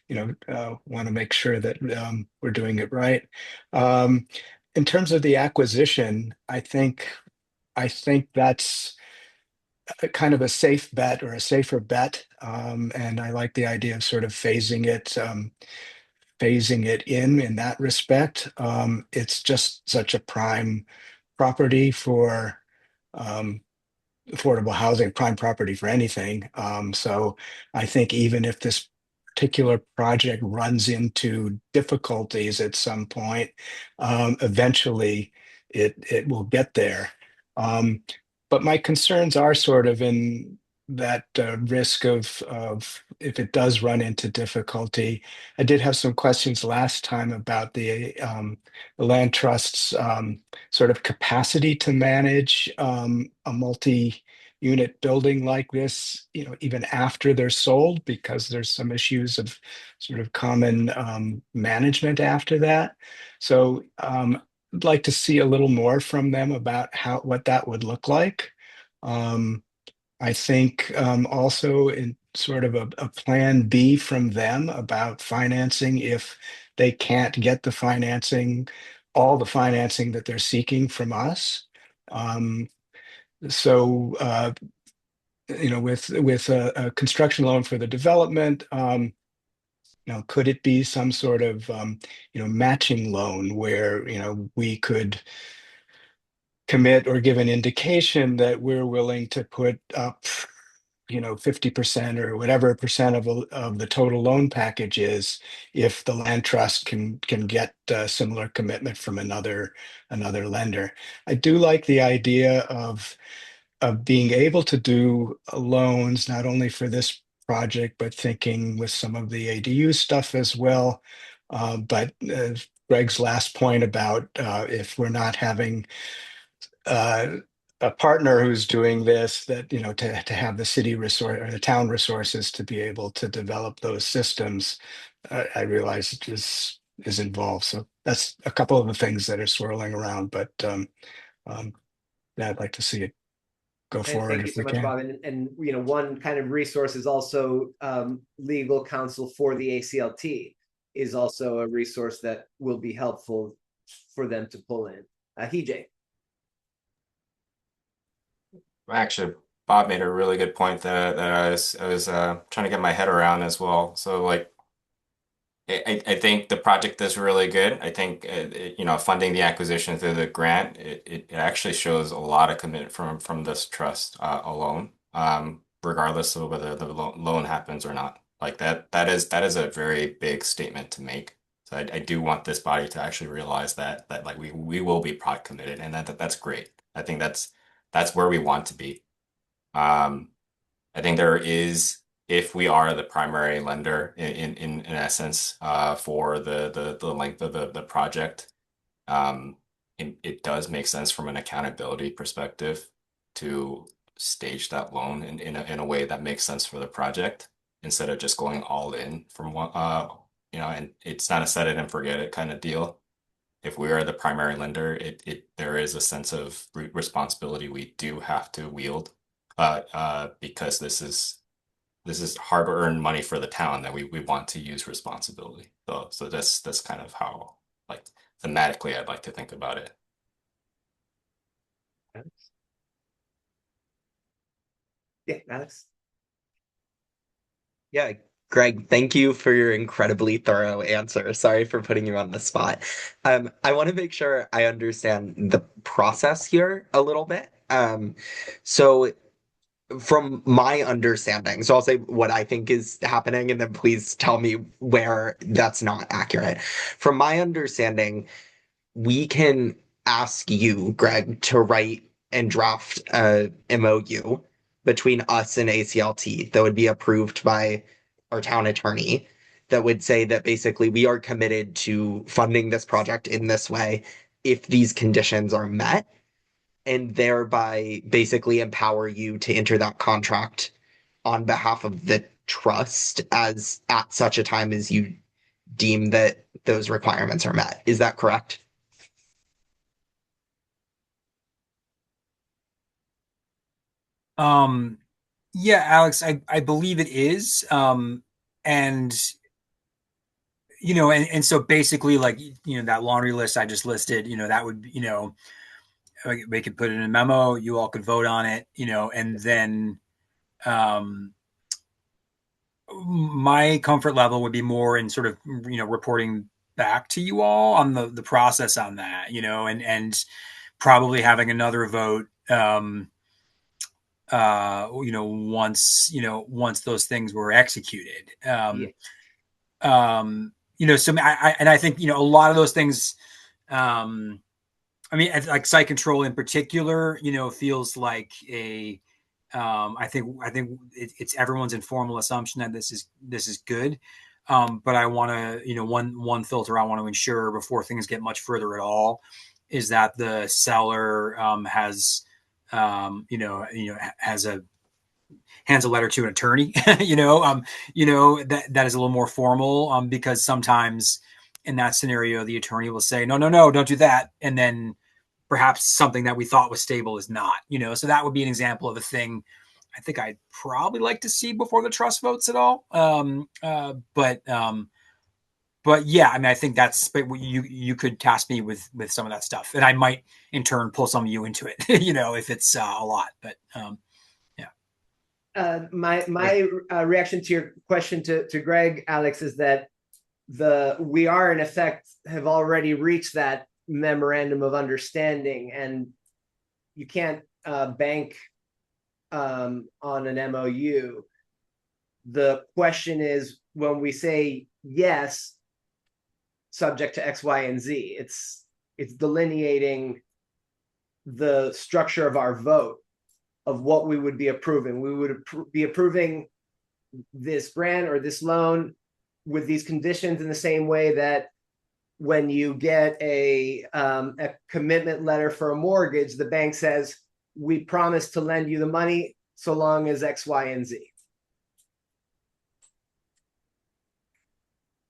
want to make sure that we're doing it right. In terms of the acquisition, I think that's kind of a safe bet or a safer bet. And I like the idea of sort of phasing it in that respect. It's just such a prime property for affordable housing, prime property for anything. So I think even if this particular project runs into difficulties at some point, eventually it will get there. But my concerns are sort of in that risk of if it does run into difficulty. I did have some questions last time about the land trust's sort of capacity to manage a multi-unit building like this, even after they're sold, because there's some issues of sort of common management after that. So I'd like to see a little more from them about what that would look like. I think also in sort of a plan B from them about financing if they can't get all the financing that they're seeking from us. With a construction loan for the development, Now, could it be some sort of matching loan where we could commit or give an indication that we're willing to put up 50% or whatever percent of the total loan package is, if the land trust can get a similar commitment from another lender. I do like the idea of being able to do loans not only for this project, but thinking with some of the ADU stuff as well. But Greg's last point about if we're not having a partner who's doing this, that to have the city resource or the town resources to be able to develop those systems, I realize it is involved. So that's a couple of the things that are swirling around, but yeah, I'd like to see it go And forward thank you if so we much, can. Bob. And one kind of resource is also legal counsel for the ACLT is also a resource that will be helpful for them to pull in. Hijay. Actually, Bob made a really good point that I was trying to get my head around as well. So like, I think the project is really good. I think funding the acquisition through the grant, it actually shows a lot of commitment from this trust alone, regardless of whether the loan happens or not. Like that is a very big statement to make. So I do want this body to actually realize that like we will be prod committed, and that's great. I think that's where we want to be. I think there is, if we are the primary lender in essence, for the length of the project, it does make sense from an accountability perspective to stage that loan in a way that makes sense for the project instead of just going all in from one, and it's not a set it and forget it kind of deal. If we are the primary lender, there is a sense of responsibility we do have to wield, because this is hard-earned money for the town that we want to use responsibly. So that's kind of how, like, thematically I'd like to think about it. Yeah, Alex. Yeah, Greg, thank you for your incredibly thorough answer. Sorry for putting you on the spot. I want to make sure I understand the process here a little bit. So from my understanding, so I'll say what I think is happening, and then please tell me where that's not accurate. From my understanding, we can ask you, Greg, to write and draft a MOU between us and ACLT that would be approved by our town attorney, that would say that basically we are committed to funding this project in this way if these conditions are met, and thereby basically empower you to enter that contract on behalf of the trust as at such a time as you deem that those requirements are met. Is that correct? Yeah, Alex, I believe it is. And and so basically, like, that laundry list I just listed, that would, we could put it in a memo, you all could vote on it, and then um my comfort level would be more in sort of, reporting back to you all on the process on that, and probably having another vote once those things were executed. Yeah. So I think, a lot of those things, I mean, like site control in particular, feels like I think it's everyone's informal assumption that this is good. But I want to, one filter I want to ensure before things get much further at all is that the seller has, has a hands a letter to an attorney, that is a little more formal, because sometimes in that scenario, the attorney will say, no, no, no, don't do that. And then perhaps something that we thought was stable is not, so that would be an example of a thing I think I'd probably like to see before the trust votes at all. But yeah, I mean, I think but you could task me with some of that stuff, and I might in turn pull some of you into it, if it's a lot. But yeah. My reaction to your question to Greg, Alex, is that we are in effect have already reached that memorandum of understanding, and you can't bank on an MOU. The question is, when we say yes, subject to X, Y, and Z, it's delineating the structure of our vote of what we would be approving. We would be approving this grant or this loan with these conditions in the same way that when you get a commitment letter for a mortgage, the bank says, we promise to lend you the money so long as X, Y, and Z.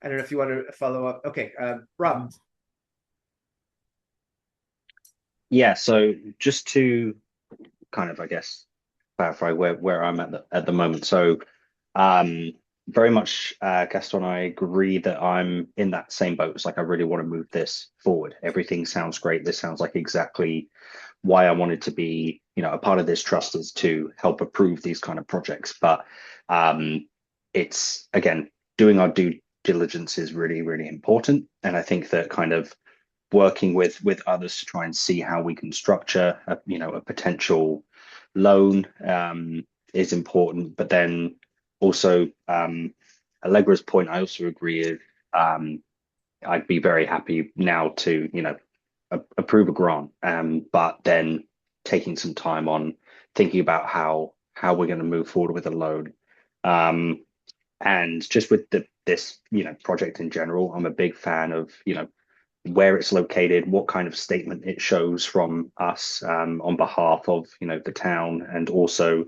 I don't know if you want to follow up. Okay, Rob. Yeah, so just to kind of, I guess, clarify where I'm at the moment. So very much, Gaston, I agree that I'm in that same boat. It's like I really want to move this forward. Everything sounds great. This sounds like exactly why I wanted to be, a part of this trust, is to help approve these kind of projects. But it's, again, doing our due diligence is really, really important. And I think that kind of working with others to try and see how we can structure a potential loan is important. But then also Allegra's point, I also agree with. I'd be very happy now to approve a grant, but then taking some time on thinking about how we're going to move forward with a loan. And just with this project in general, I'm a big fan of where it's located, what kind of statement it shows from us on behalf of the town, and also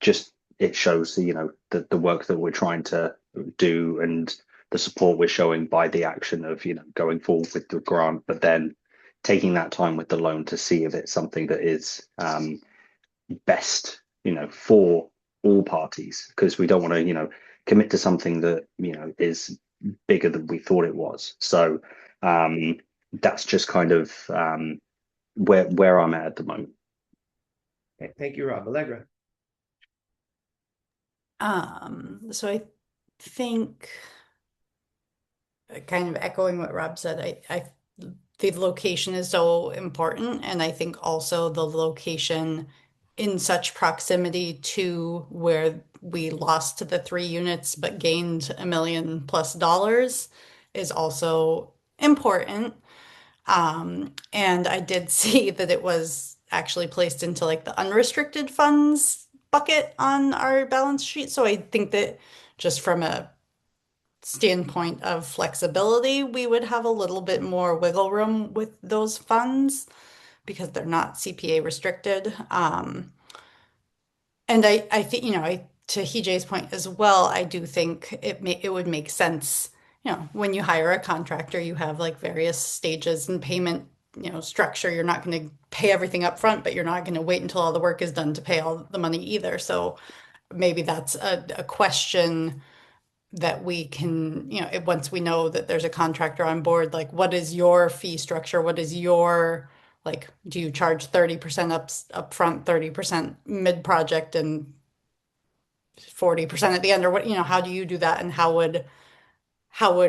just it shows the work that we're trying to do and the support we're showing by the action of going forward with the grant, but then taking that time with the loan to see if it's something that is best for all parties, because we don't want to commit to something that is bigger than we thought it was. So that's just kind of where I'm at the moment. Okay, thank you, Rob. Allegra. So I think, kind of echoing what Rob said, the location is so important, and I think also the location in such proximity to where we lost the 3 units but gained $1 million plus is also important. And I did see that it was actually placed into like the unrestricted funds bucket on our balance sheet. So I think that just from a standpoint of flexibility, we would have a little bit more wiggle room with those funds because they're not CPA restricted. And I think, to Hijay's point as well, I do think it would make sense, when you hire a contractor, you have like various stages and payment, structure. You're not going to pay everything up front, but you're not going to wait until all the work is done to pay all the money either. So maybe that's a question that we can, once we know that there's a contractor on board, like what is your fee structure? What is your, like, do you charge 30% up front, 30% mid-project, and 40% at the end, or what, how do you do that? And how would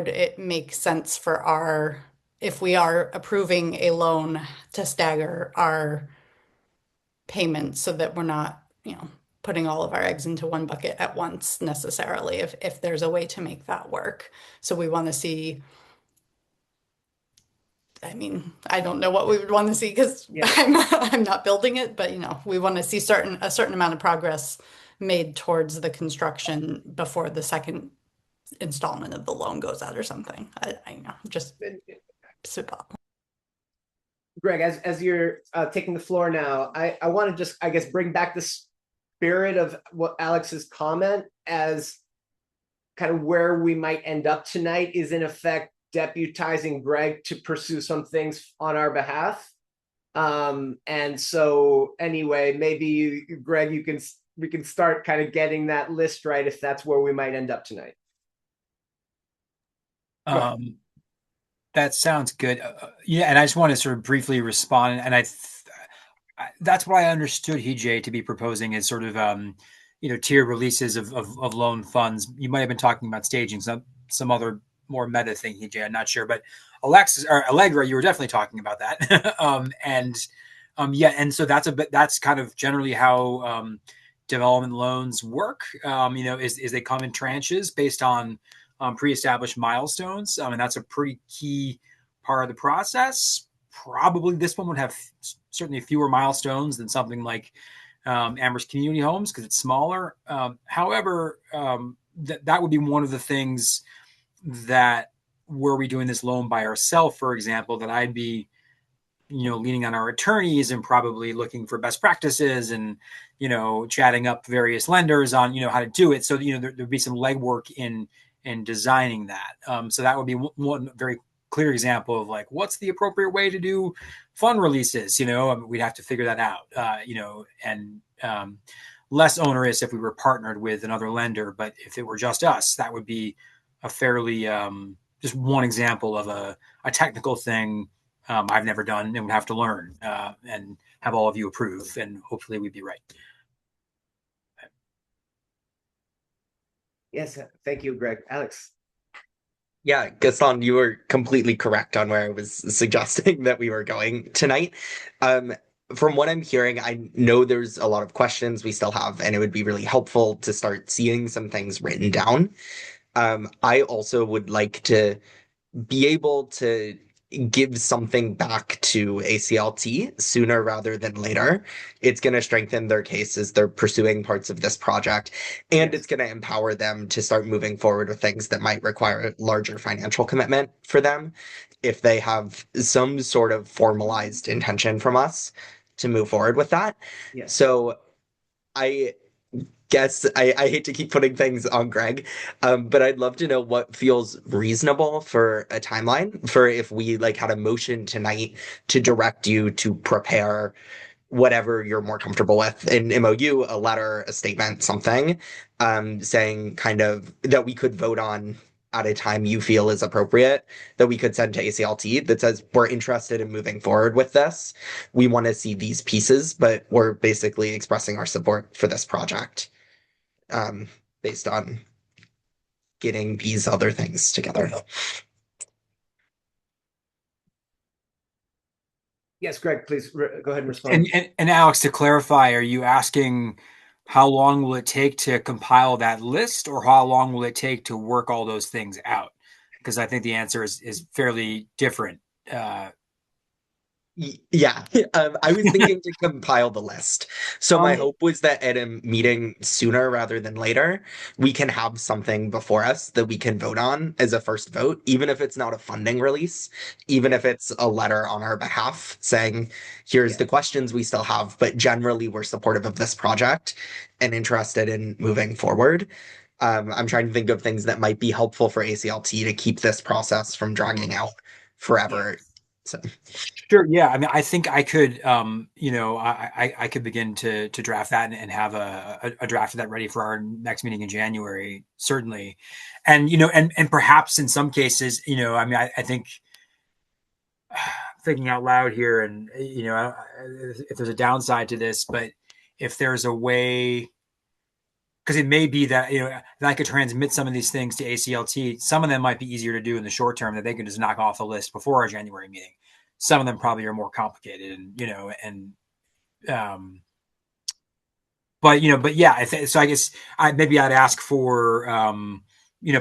it make sense for if we are approving a loan, to stagger our payments so that we're not, putting all of our eggs into one bucket at once necessarily, if there's a way to make that work. So we want to see, I mean, I don't know what we would want to see because I'm not building it, but we want to see a certain amount of progress made towards the construction before the second installment of the loan goes out or something. I know, just super. Greg, as you're taking the floor now, I want to just, I guess, bring back the spirit of what Alex's comment as kind of where we might end up tonight is in effect deputizing Greg to pursue some things on our behalf. And so anyway, maybe Greg, we can start kind of getting that list right if that's where we might end up tonight. That sounds good. Yeah, and I just want to sort of briefly respond. And that's what I understood Hijay to be proposing is sort of tiered releases of loan funds. You might have been talking about staging. So some other more meta thing, EJ. I'm not sure, but Alexis or Allegra, you were definitely talking about that. Yeah, and so that's kind of generally how development loans work. Is they come in tranches based on pre-established milestones. And that's a pretty key part of the process. Probably this one would have certainly fewer milestones than something like Amherst Community Homes because it's smaller. However, that would be one of the things that were we doing this loan by ourselves, for example, that I'd be leaning on our attorneys and probably looking for best practices and chatting up various lenders on how to do it. So there'd be some legwork in designing that. So that would be one very clear example of like what's the appropriate way to do fund releases. We'd have to figure that out. And less onerous if we were partnered with another lender, but if it were just us, that would be a fairly just one example of a technical thing I've never done and would have to learn and have all of you approve, and hopefully we'd be right. Yes, thank you, Greg. Alex. Yeah, Gaston, you were completely correct on where I was suggesting that we were going tonight. From what I'm hearing, I know there's a lot of questions we still have, and it would be really helpful to start seeing some things written down. I also would like to be able to give something back to ACLT sooner rather than later. It's going to strengthen their case as they're pursuing parts of this project, and Yes. it's going to empower them to start moving forward with things that might require a larger financial commitment for them if they have some sort of formalized intention from us to move forward with that. Yes. So I guess I hate to keep putting things on Greg, but I'd love to know what feels reasonable for a timeline for if we like had a motion tonight to direct you to prepare whatever you're more comfortable with, an MOU, a letter, a statement, something, saying kind of that we could vote on at a time you feel is appropriate, that we could send to ACLT that says we're interested in moving forward with this. We want to see these pieces, but we're basically expressing our support for this project based on getting these other things together. Yes, Greg, please go ahead and respond. And Alex, to clarify, are you asking how long will it take to compile that list, or how long will it take to work all those things out? Because I think the answer is fairly different. Yeah, I was thinking to compile the list. So my hope was that at a meeting sooner rather than later, we can have something before us that we can vote on as a first vote, even if it's not a funding release, even if it's a letter on our behalf saying, here's the questions we still have, but generally we're supportive of this project and interested in moving forward. I'm trying to think of things that might be helpful for ACLT to keep this process from dragging out forever. So. Sure. Yeah. I mean, I think I could, I could begin to draft that and have a draft of that ready for our next meeting in January, certainly. And, and perhaps in some cases, I mean, I think thinking out loud here and, if there's a downside to this, but if there's a way, because it may be that, that I could transmit some of these things to ACLT. Some of them might be easier to do in the short term that they can just knock off the list before our January meeting. Some of them probably are more complicated but yeah, so I guess maybe I'd ask for,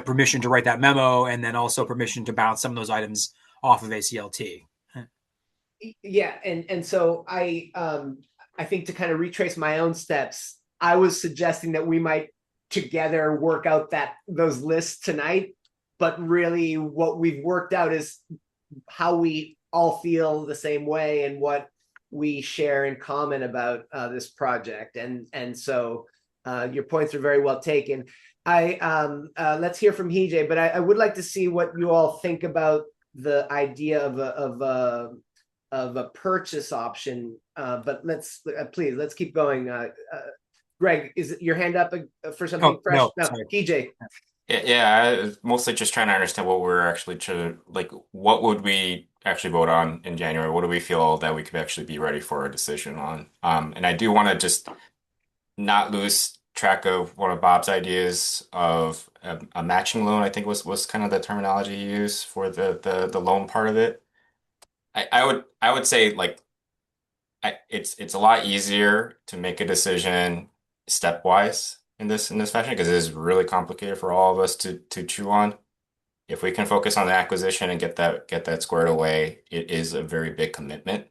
permission to write that memo and then also permission to bounce some of those items off of ACLT. Yeah. And so I think to kind of retrace my own steps, I was suggesting that we might together work out those lists tonight, but really what we've worked out is how we all feel the same way and what we share in common about this project. And so your points are very well taken. Let's hear from Hijay, but I would like to see what you all think about the idea of a purchase option. But please, let's keep going. Greg, is your hand up for something fresh? No, TJ. Yeah, I was mostly just trying to understand what we're actually what would we actually vote on in January? What do we feel that we could actually be ready for a decision on? And I do want to just not lose track of one of Bob's ideas of a matching loan, I think was kind of the terminology he used for the loan part of it. I would say like it's a lot easier to make a decision stepwise in this fashion because it is really complicated for all of us to chew on. If we can focus on the acquisition and get that squared away, it is a very big commitment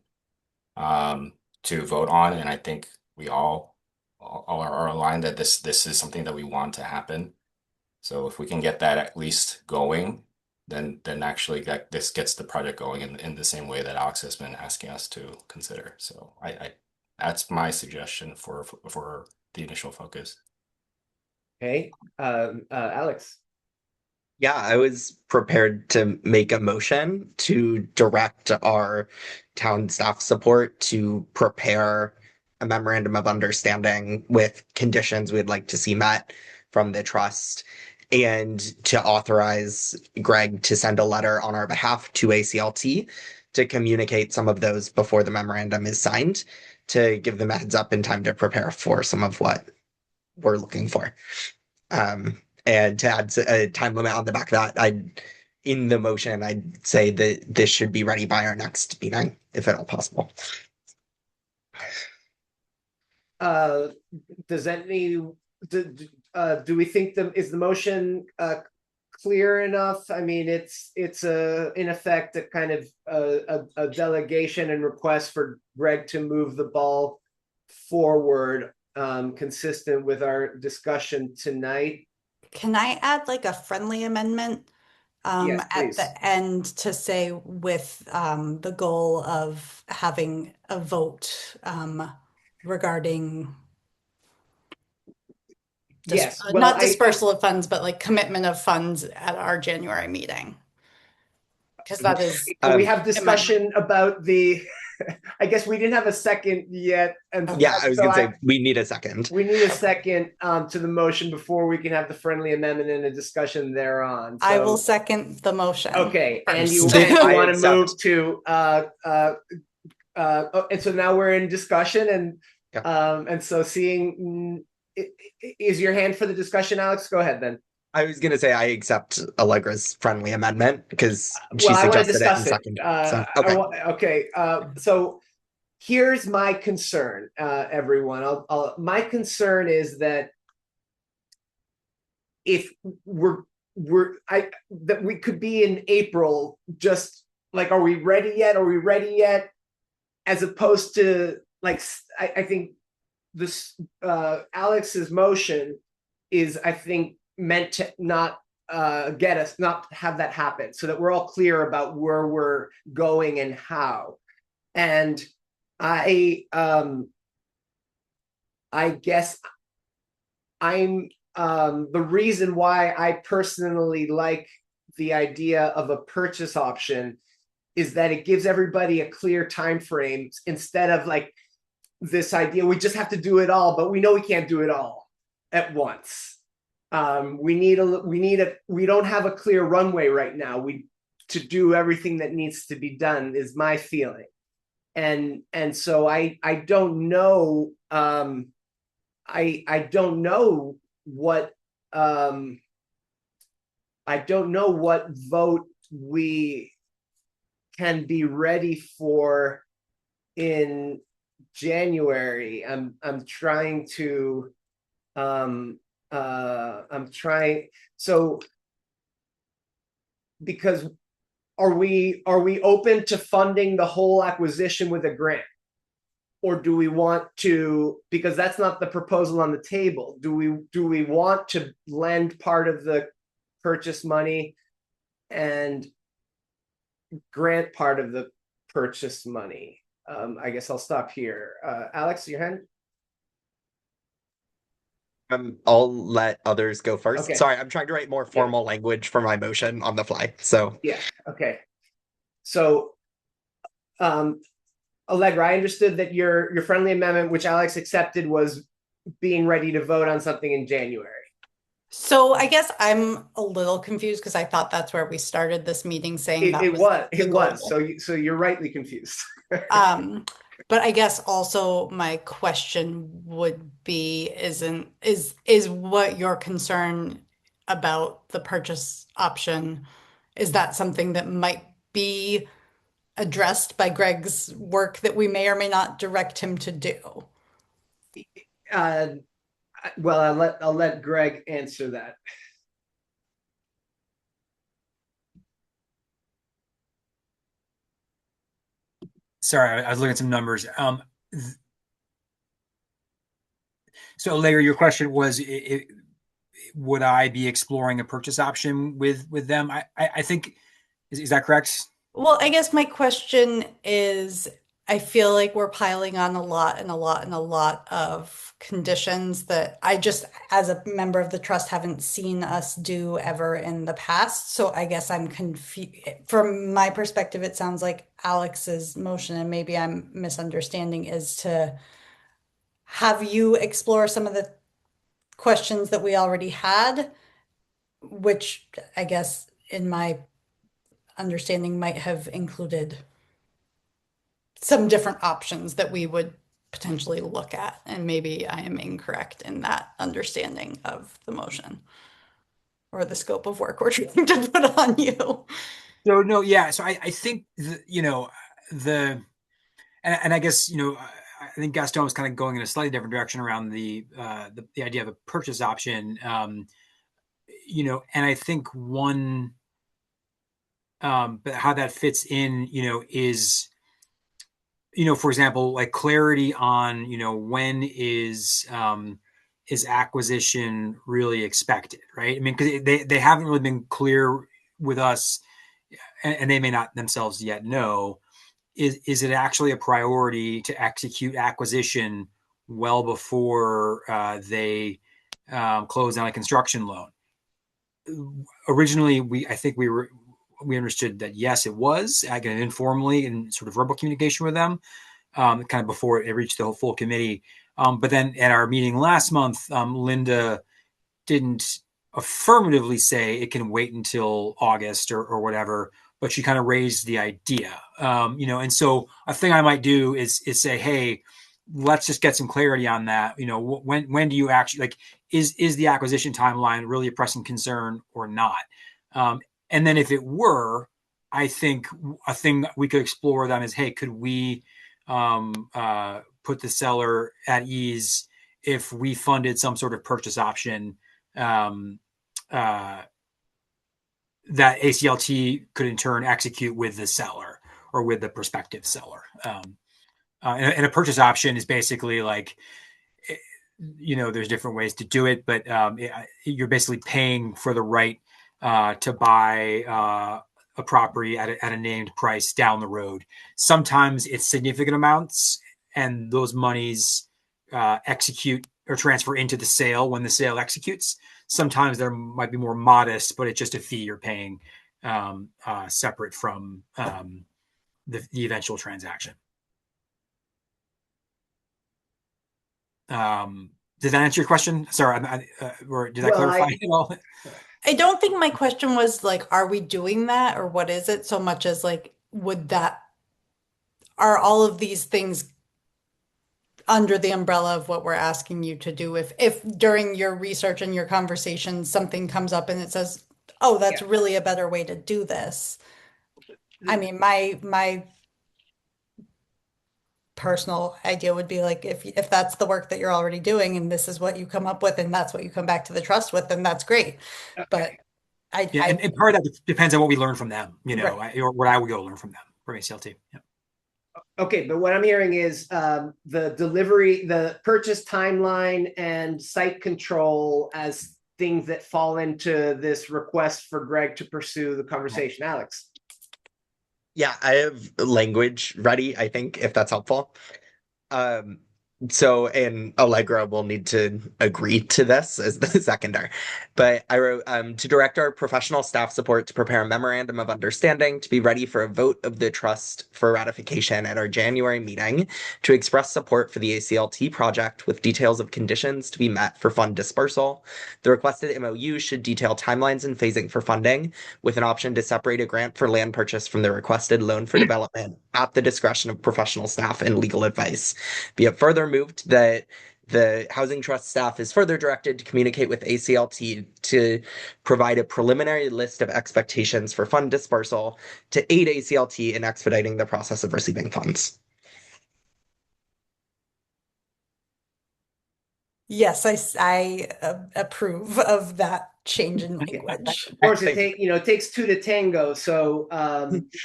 to vote on, and I think we all are aligned that this is something that we want to happen. So if we can get that at least going, then actually this gets the project going in the same way that Alex has been asking us to consider. So I that's my suggestion for the initial focus. Okay, Alex. Yeah, I was prepared to make a motion to direct our town staff support to prepare a memorandum of understanding with conditions we'd like to see met from the trust and to authorize Greg to send a letter on our behalf to ACLT to communicate some of those before the memorandum is signed to give them a heads up in time to prepare for some of what we're looking for. And to add a time limit on the back of that, in the motion, I'd say that this should be ready by our next meeting, if at all possible. Does any do we think is the motion clear enough? I mean, it's in effect a kind of a delegation and request for Greg to move the ball forward, consistent with our discussion tonight. Can I add like a friendly amendment Yes, at please. the end to say with the goal of having a vote regarding Yes, well, not dispersal of funds, but like commitment of funds at our January meeting? Because that is we have discussion about the. I guess we didn't have a second yet, and Yeah, I was so gonna say we need a second. we need a second to the motion before we can have the friendly amendment and a discussion thereon. I So, will second the motion. okay, and you first. want to accept. move to and so now we're in discussion and so seeing is your hand for the discussion, Alex? Go ahead then. I was gonna say I accept Allegra's friendly amendment because she Well, I want to suggested it and discuss it. seconded. So okay. Okay. So here's my concern, everyone. My concern is that if that we could be in April, just like, are we ready yet? Are we ready yet? As opposed to like, I think this Alex's motion is, I think, meant to not get us, not have that happen, so that we're all clear about where we're going and how. And I guess I'm the reason why I personally like the idea of a purchase option is that it gives everybody a clear time frame instead of like this idea we just have to do it all, but we know we can't do it all at once. We don't have a clear runway right now. To do everything that needs to be done is my feeling. And so I don't know. I don't know what vote we can be ready for in January. I'm trying to so because are we open to funding the whole acquisition with a grant? Or do we want to, because that's not the proposal on the table, do we want to lend part of the purchase money and grant part of the purchase money? I guess I'll stop here. Alex, your hand? I'll let others go first. Okay. Sorry, I'm trying to write more formal language for my motion on the fly. So yeah, okay. So Allegra, I understood that your friendly amendment, which Alex accepted, was being ready to vote on something in January. So I guess I'm a little confused because I thought that's where we started this meeting saying It was. So you're rightly confused. But I guess also my question would be, is what your concern about the purchase option, is that something that might be addressed by Greg's work that we may or may not direct him to do? Uh, well, I'll let Greg answer that. Sorry, I was looking at some numbers. So Larry, your question was, would I be exploring a purchase option with them? I think, is that correct? Well, I guess my question is, I feel like we're piling on a lot and a lot and a lot of conditions that I just, as a member of the trust, haven't seen us do ever in the past. So I guess I'm confused. From my perspective, it sounds like Alex's motion, and maybe I'm misunderstanding, is to have you explore some of the questions that we already had, which I guess in my understanding might have included some different options that we would potentially look at. And maybe I am incorrect in that understanding of the motion or the scope of work we're trying to put on you. So no, yeah. So I think the and I guess I think Gaston was kind of going in a slightly different direction around the idea of a purchase option. And I think but how that fits in, is, for example, like clarity on, when is acquisition really expected, right? I mean, because they haven't really been clear with us, and they may not themselves yet know, is it actually a priority to execute acquisition well before they close down a construction loan? Originally, I think we understood that yes, it was, again, informally in sort of verbal communication with them, kind of before it reached the whole full committee. But then at our meeting last month, Linda didn't affirmatively say it can wait until August or whatever, but she kind of raised the idea. And so a thing I might do is say, hey, let's just get some clarity on that. When do you actually, like, is the acquisition timeline really a pressing concern or not? And then if it were, I think a thing we could explore then is, hey, could we put the seller at ease if we funded some sort of purchase option that ACLT could in turn execute with the seller or with the prospective seller. And a purchase option is basically like, there's different ways to do it, but you're basically paying for the right to buy a property at a named price down the road. Sometimes it's significant amounts, and those monies execute or transfer into the sale when the sale executes. Sometimes there might be more modest, but it's just a fee you're paying separate from the eventual transaction. Did that answer your question? Sorry, or did I clarify it all? I don't think my question was like, are we doing that or what is it, so much as like, are all of these things under the umbrella of what we're asking you to do? If during your research and your conversation something comes up and it says, oh, that's really a better way to do this. I mean, my personal idea would be like, if that's the work that you're already doing and this is what you come up with and that's what you come back to the trust with, then that's great. But and part of that depends on what we learn from them, Right. or what I would go learn from them from ACLT. Yeah. Okay, but what I'm hearing is the delivery, the purchase timeline, and site control as things that fall into this request for Greg to pursue the conversation. Alex. Yeah, I have language ready, I think, if that's helpful. So, and Allegra will need to agree to this as the seconder. But I wrote to direct our professional staff support to prepare a memorandum of understanding to be ready for a vote of the trust for ratification at our January meeting to express support for the ACLT project with details of conditions to be met for fund dispersal. The requested MOU should detail timelines and phasing for funding, with an option to separate a grant for land purchase from the requested loan for development at the discretion of professional staff and legal advice. Be it further moved that the Housing Trust staff is further directed to communicate with ACLT to provide a preliminary list of expectations for fund dispersal to aid ACLT in expediting the process of receiving funds. Yes, I approve of that change in language. Of course, it takes two to tango. So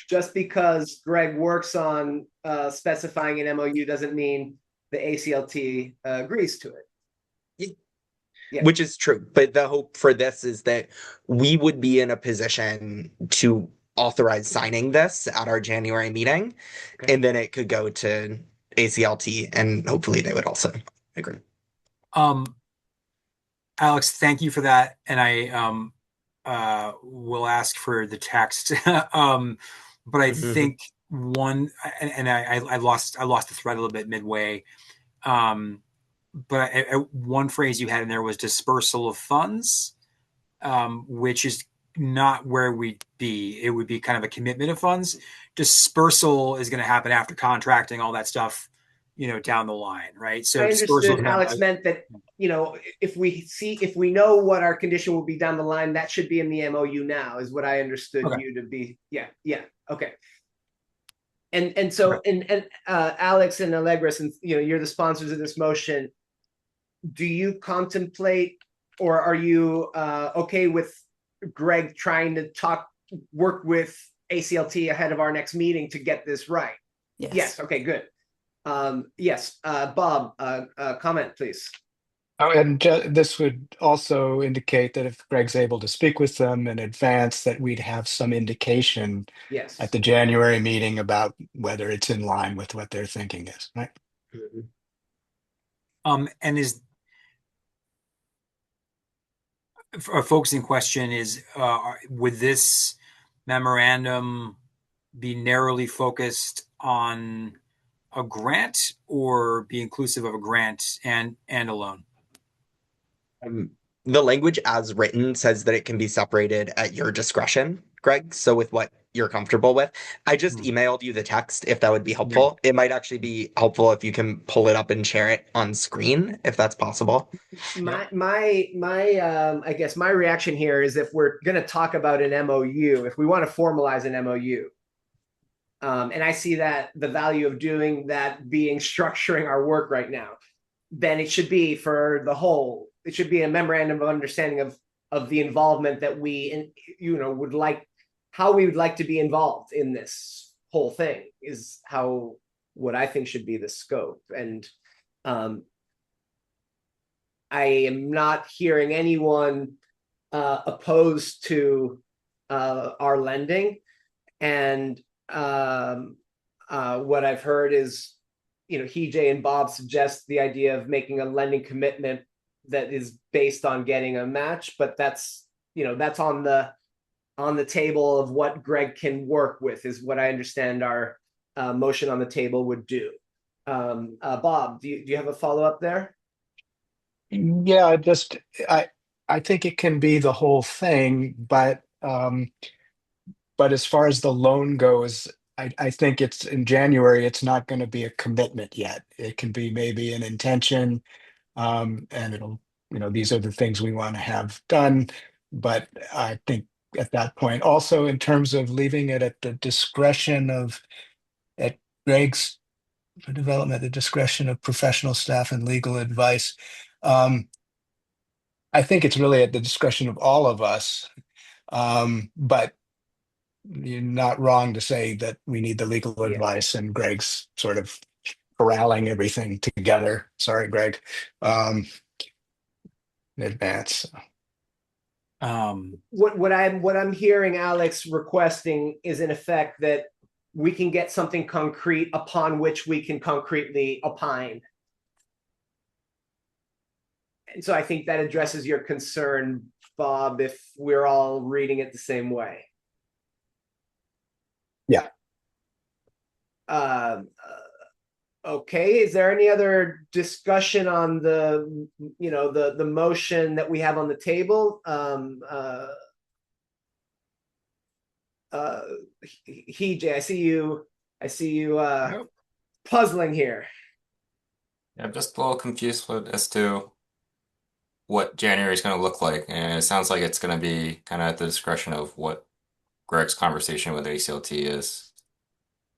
just because Greg works on specifying an MOU doesn't mean the ACLT agrees to it. Yeah. Which is true. But the hope for this is that we would be in a position to authorize signing this at our January meeting, Okay. and then it could go to ACLT, and hopefully they would also agree. Alex, thank you for that. And I will ask for the text. But I think one, and I lost the thread a little bit midway. But one phrase you had in there was dispersal of funds, which is not where we'd be. It would be kind of a commitment of funds. Dispersal is going to happen after contracting, all that stuff, down the line, right? So I dispersal understood Alex meant that, if we know what our condition will be down the line, that should be in the MOU now, is what I understood you to be. Yeah. Okay. And so, and Alex and Allegra, since you're the sponsors of this motion, do you contemplate, or are you okay with Greg trying to work with ACLT ahead of our next meeting to get this right? Yes. Okay, good. Yes, Bob, comment, please. Oh, and this would also indicate that if Greg's able to speak with them in advance, that we'd have some indication at the January meeting about whether it's in line with what their thinking is, right? And is a focusing question is, would this memorandum be narrowly focused on a grant or be inclusive of a grant and a loan? The language as written says that it can be separated at your discretion, Greg. So with what you're comfortable with, I just emailed you the text if that would be helpful. It might actually be helpful if you can pull it up and share it on screen, if that's possible. I guess my reaction here is, if we're going to talk about an MOU, if we want to formalize an MOU, and I see that the value of doing that being structuring our work right now, then it should be for the whole. It should be a memorandum of understanding of the involvement that we, would like, how we would like to be involved in this whole thing, is what I think should be the scope. And I am not hearing anyone opposed to our lending. And what I've heard is, Jay and Bob suggest the idea of making a lending commitment that is based on getting a match, but that's on the table of what Greg can work with, is what I understand our motion on the table would do. Bob, do you have a follow-up there? Yeah, I think it can be the whole thing, but as far as the loan goes, I think it's in January, it's not going to be a commitment yet. It can be maybe an intention, and it'll, these are the things we want to have done. But I think at that point, also in terms of leaving it at the discretion at Greg's for development, the discretion of professional staff and legal advice. I think it's really at the discretion of all of us. But you're not wrong to say that we need the legal advice, and Greg's sort of corralling everything together. Sorry, Greg. In advance. What I'm hearing Alex requesting is, in effect, that we can get something concrete upon which we can concretely opine. And so I think that addresses your concern, Bob, if we're all reading it the same way. Yeah. Okay, is there any other discussion on the, the motion that we have on the table? Jay, I see you Nope. puzzling here. Yeah, I'm just a little confused as to what January is going to look like, and it sounds like it's going to be kind of at the discretion of what Greg's conversation with ACLT is,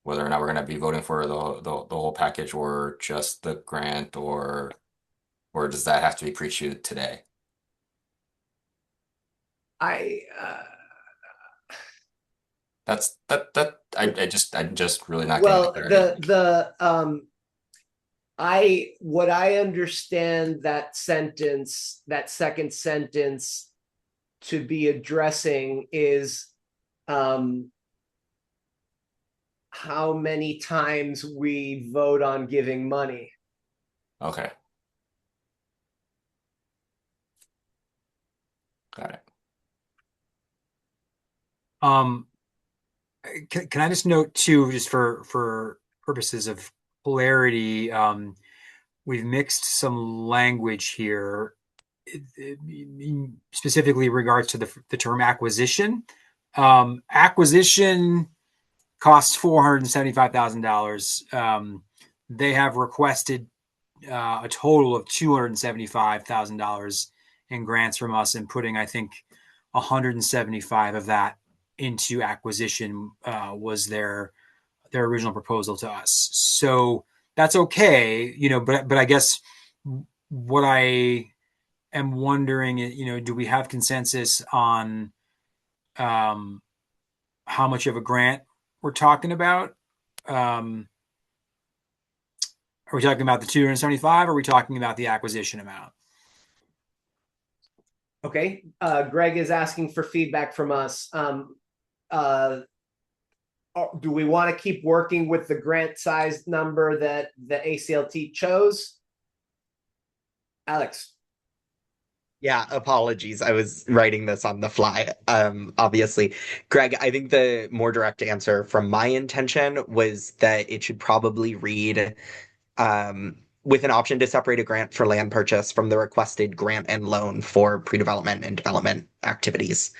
whether or not we're going to be voting for the whole package or just the grant, or does that have to be pre-issued today? I I'm just really not getting well, it there. what I understand that sentence, that second sentence, to be addressing is how many times we vote on giving money. Okay. Got it. Can I just note too, just for purposes of clarity, we've mixed some language here, specifically in regards to the term acquisition. Acquisition costs $475,000. They have requested a total of $275,000 in grants from us, and putting, I think, 175 of that into acquisition was their original proposal to us. So that's okay, but I guess what I am wondering, do we have consensus on how much of a grant we're talking about? Are we talking about the 275? Or are we talking about the acquisition amount? Okay, Greg is asking for feedback from us. Do we want to keep working with the grant size number that the ACLT chose? Alex. Yeah, apologies. I was writing this on the fly. Obviously. Greg, I think the more direct answer from my intention was that it should probably read with an option to separate a grant for land purchase from the requested grant and loan for pre-development and development activities,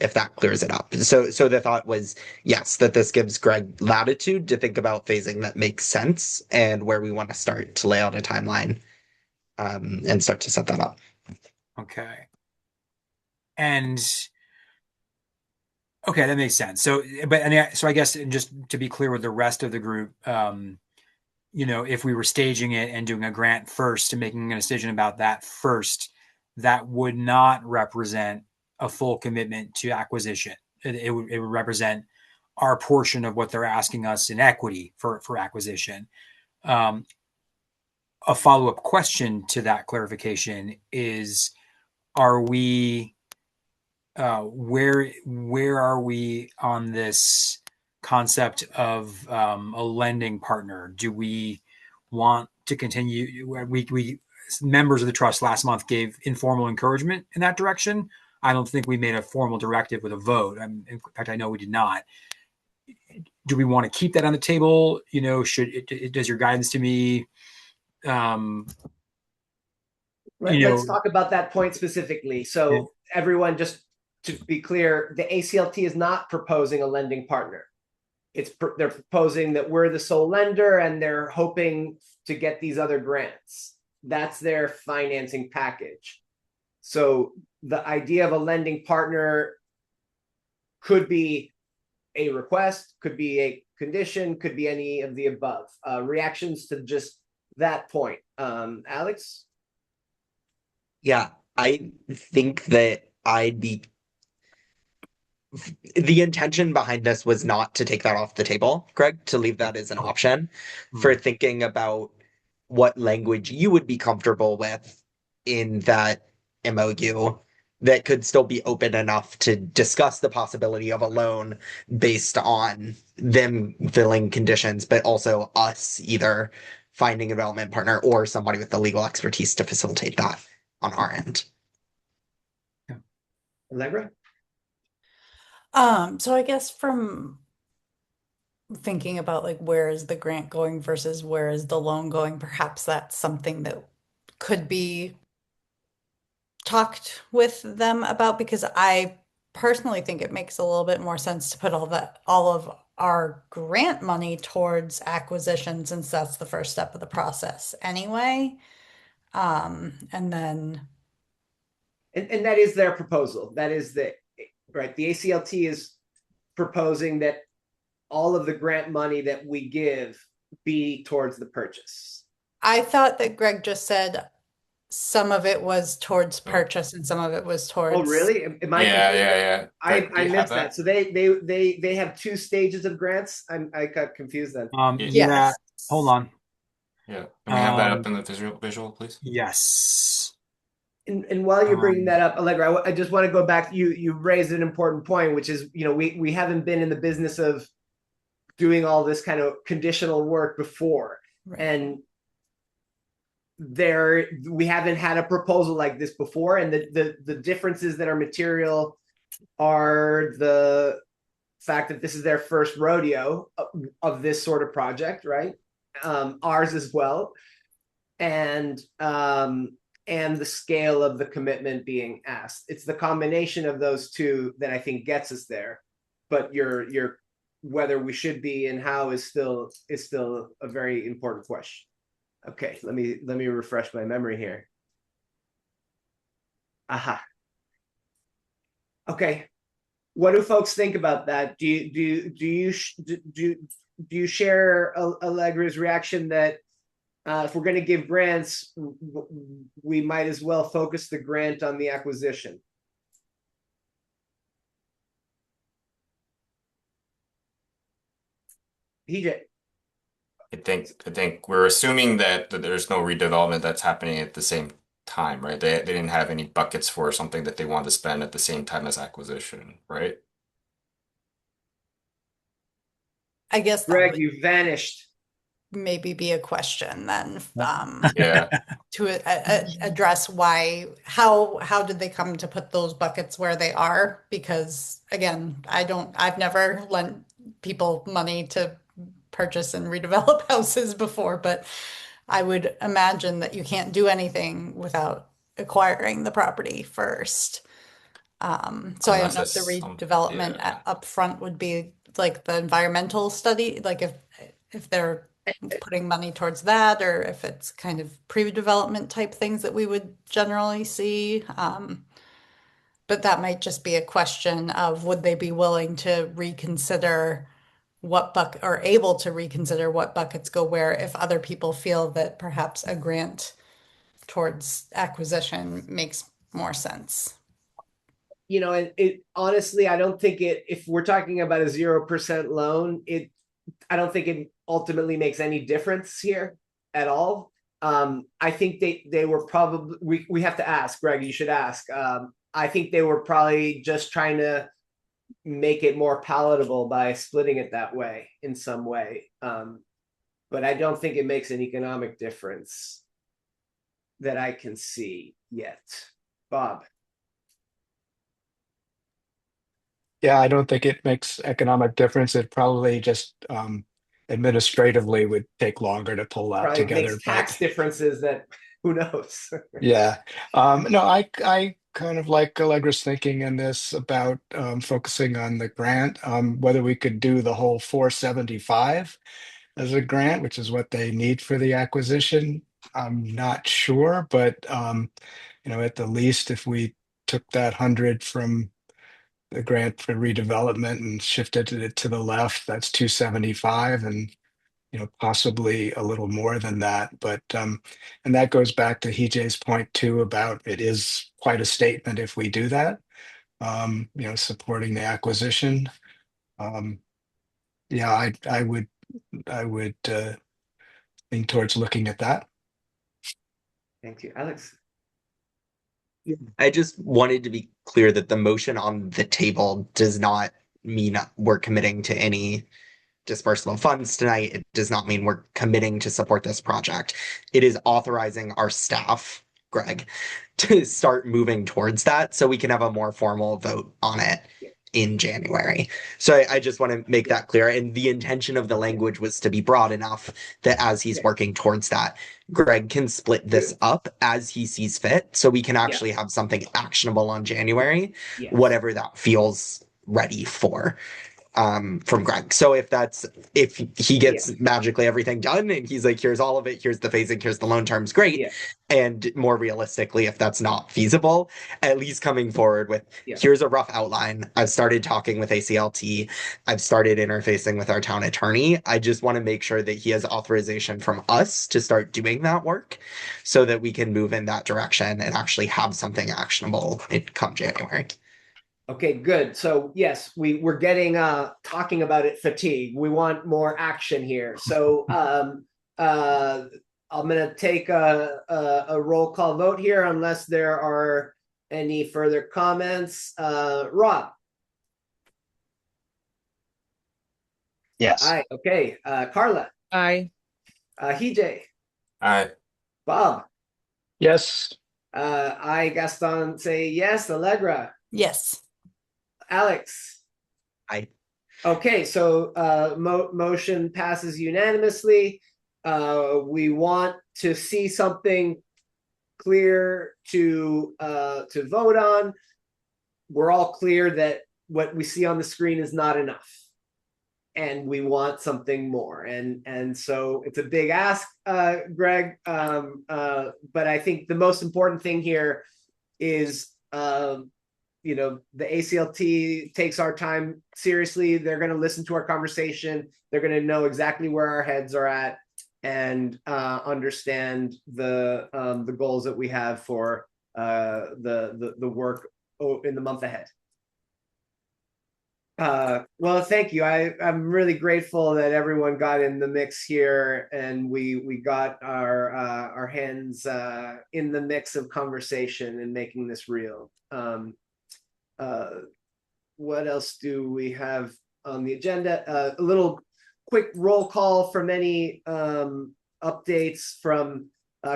if that clears it up. So the thought was, yes, that this gives Greg latitude to think about phasing that makes sense and where we want to start to lay out a timeline and start to set that up. Okay. And okay, that makes sense. So, so I guess just to be clear with the rest of the group, if we were staging it and doing a grant first and making a decision about that first, that would not represent a full commitment to acquisition. It would represent our portion of what they're asking us in equity for acquisition. A follow-up question to that clarification is, are we where are we on this concept of a lending partner? Do we want to continue? We members of the trust last month gave informal encouragement in that direction. I don't think we made a formal directive with a vote. In fact, I know we did not. Do we want to keep that on the table? Does your guidance to me? Let's talk about that point specifically. So everyone, just to be clear, the ACLT is not proposing a lending partner. They're proposing that we're the sole lender, and they're hoping to get these other grants. That's their financing package. So the idea of a lending partner could be a request, could be a condition, could be any of the above. Reactions to just that point. Alex? Yeah, I think that the intention behind this was not to take that off the table, Greg, to leave that as an option for thinking about what language you would be comfortable with in that MOU that could still be open enough to discuss the possibility of a loan based on them filling conditions, but also us either finding a development partner or somebody with the legal expertise to facilitate that. on our end. Allegra? So I guess from thinking about like where is the grant going versus where is the loan going, perhaps that's something that could be talked with them about because I personally think it makes a little bit more sense to put all of our grant money towards acquisition since that's the first step of the process anyway. And then And that is their proposal. That is right. The ACLT is proposing that all of the grant money that we give be towards the purchase. I thought that Greg just said some of it was towards purchase and some of it was Oh, towards. really? Am I Yeah, confused? yeah. Greg, do I you have missed that. So they have two stages of grants. I got confused then. Yeah. Yeah, Yes. hold on. Yeah. Can we have that up Um, in the visual, please? Yes. And while you're bringing Um, that up, Allegra, I just want to go back. You raised an important point, which is, we haven't been in the business of doing all this kind of conditional work before. Right. And we haven't had a proposal like this before. And the differences that are material are the fact that this is their first rodeo of this sort of project, right? Ours as well. And the scale of the commitment being asked. It's the combination of those two that I think gets us there. But your whether we should be and how is still a very important question. Okay, let me refresh my memory here. Aha. Okay. What do folks think about that? Do you share Allegra's reaction that if we're going to give grants, we might as well focus the grant on the acquisition? PJ. I think we're assuming that there's no redevelopment that's happening at the same time, right? They didn't have any buckets for something that they want to spend at the same time as acquisition, right? I guess that Greg, would you vanished. maybe be a question then, Yeah. to address how did they come to put those buckets where they are? Because again, I've never lent people money to purchase and redevelop houses before, but I would imagine that you can't do anything without acquiring the property first. So I don't Unless know if the it's redevelopment yeah. up front would be like the environmental study, like if they're putting money towards that, or if it's kind of pre-development type things that we would generally see. But that might just be a question of would they be willing to reconsider or able to reconsider what buckets go where if other people feel that perhaps a grant towards acquisition makes more sense. It honestly, I don't think if we're talking about a 0% loan, I don't think it ultimately makes any difference here at all. I think they were probably, we have to ask, Greg, you should ask. I think they were probably just trying to make it more palatable by splitting it that way in some way. But I don't think it makes an economic difference that I can see yet. Bob. Yeah, I don't think it makes economic difference. It probably just administratively would take longer to pull that Probably together. makes tax differences that who knows. Yeah. No, I kind of like Allegra's thinking in this about focusing on the grant, whether we could do the whole 475 as a grant, which is what they need for the acquisition. I'm not sure, but at the least, if we took that 100 from the grant for redevelopment and shifted it to the left, that's 275, and possibly a little more than that. But and that goes back to HJ's point too about it is quite a statement if we do that. Supporting the acquisition. Yeah, I would lean towards looking at that. Thank you, Alex. I just wanted to be clear that the motion on the table does not mean we're committing to any dispersal of funds tonight. It does not mean we're committing to support this project. It is authorizing our staff, Greg, to start moving towards that so we can have a more formal vote on it in January. So I just want to make that clear. And the intention of the language was to be broad enough that as he's working towards that, Greg can split this up as he sees fit so we can actually have something actionable on January, whatever that feels ready for from Greg. So if he gets magically everything done and he's like, here's all of it, here's the phasing, here's the loan terms, great. And more realistically, if that's not feasible, at least coming forward with here's a rough outline. I've started talking with ACLT. I've started interfacing with our town attorney. I just want to make sure that he has authorization from us to start doing that work so that we can move in that direction and actually have something actionable come January. Okay, good. So yes, we're getting talking about it fatigue. We want more action here. So I'm gonna take a roll call vote here unless there are any further comments. Rob. Yes. Aye. Okay. Carla. Aye. Hijay. Aye. Bob. Yes. I Gaston say yes. Allegra. Yes. Alex. Aye. Okay, so motion passes unanimously. We want to see something clear to vote on. We're all clear that what we see on the screen is not enough, and we want something more. And so it's a big ask, Greg. But I think the most important thing here is the ACLT takes our time seriously. They're going to listen to our conversation. They're going to know exactly where our heads are at and understand the goals that we have for the work in the month ahead. Well, thank you. I'm really grateful that everyone got in the mix here and we got our hands in the mix of conversation and making this real. What else do we have on the agenda? A little quick roll call from any updates from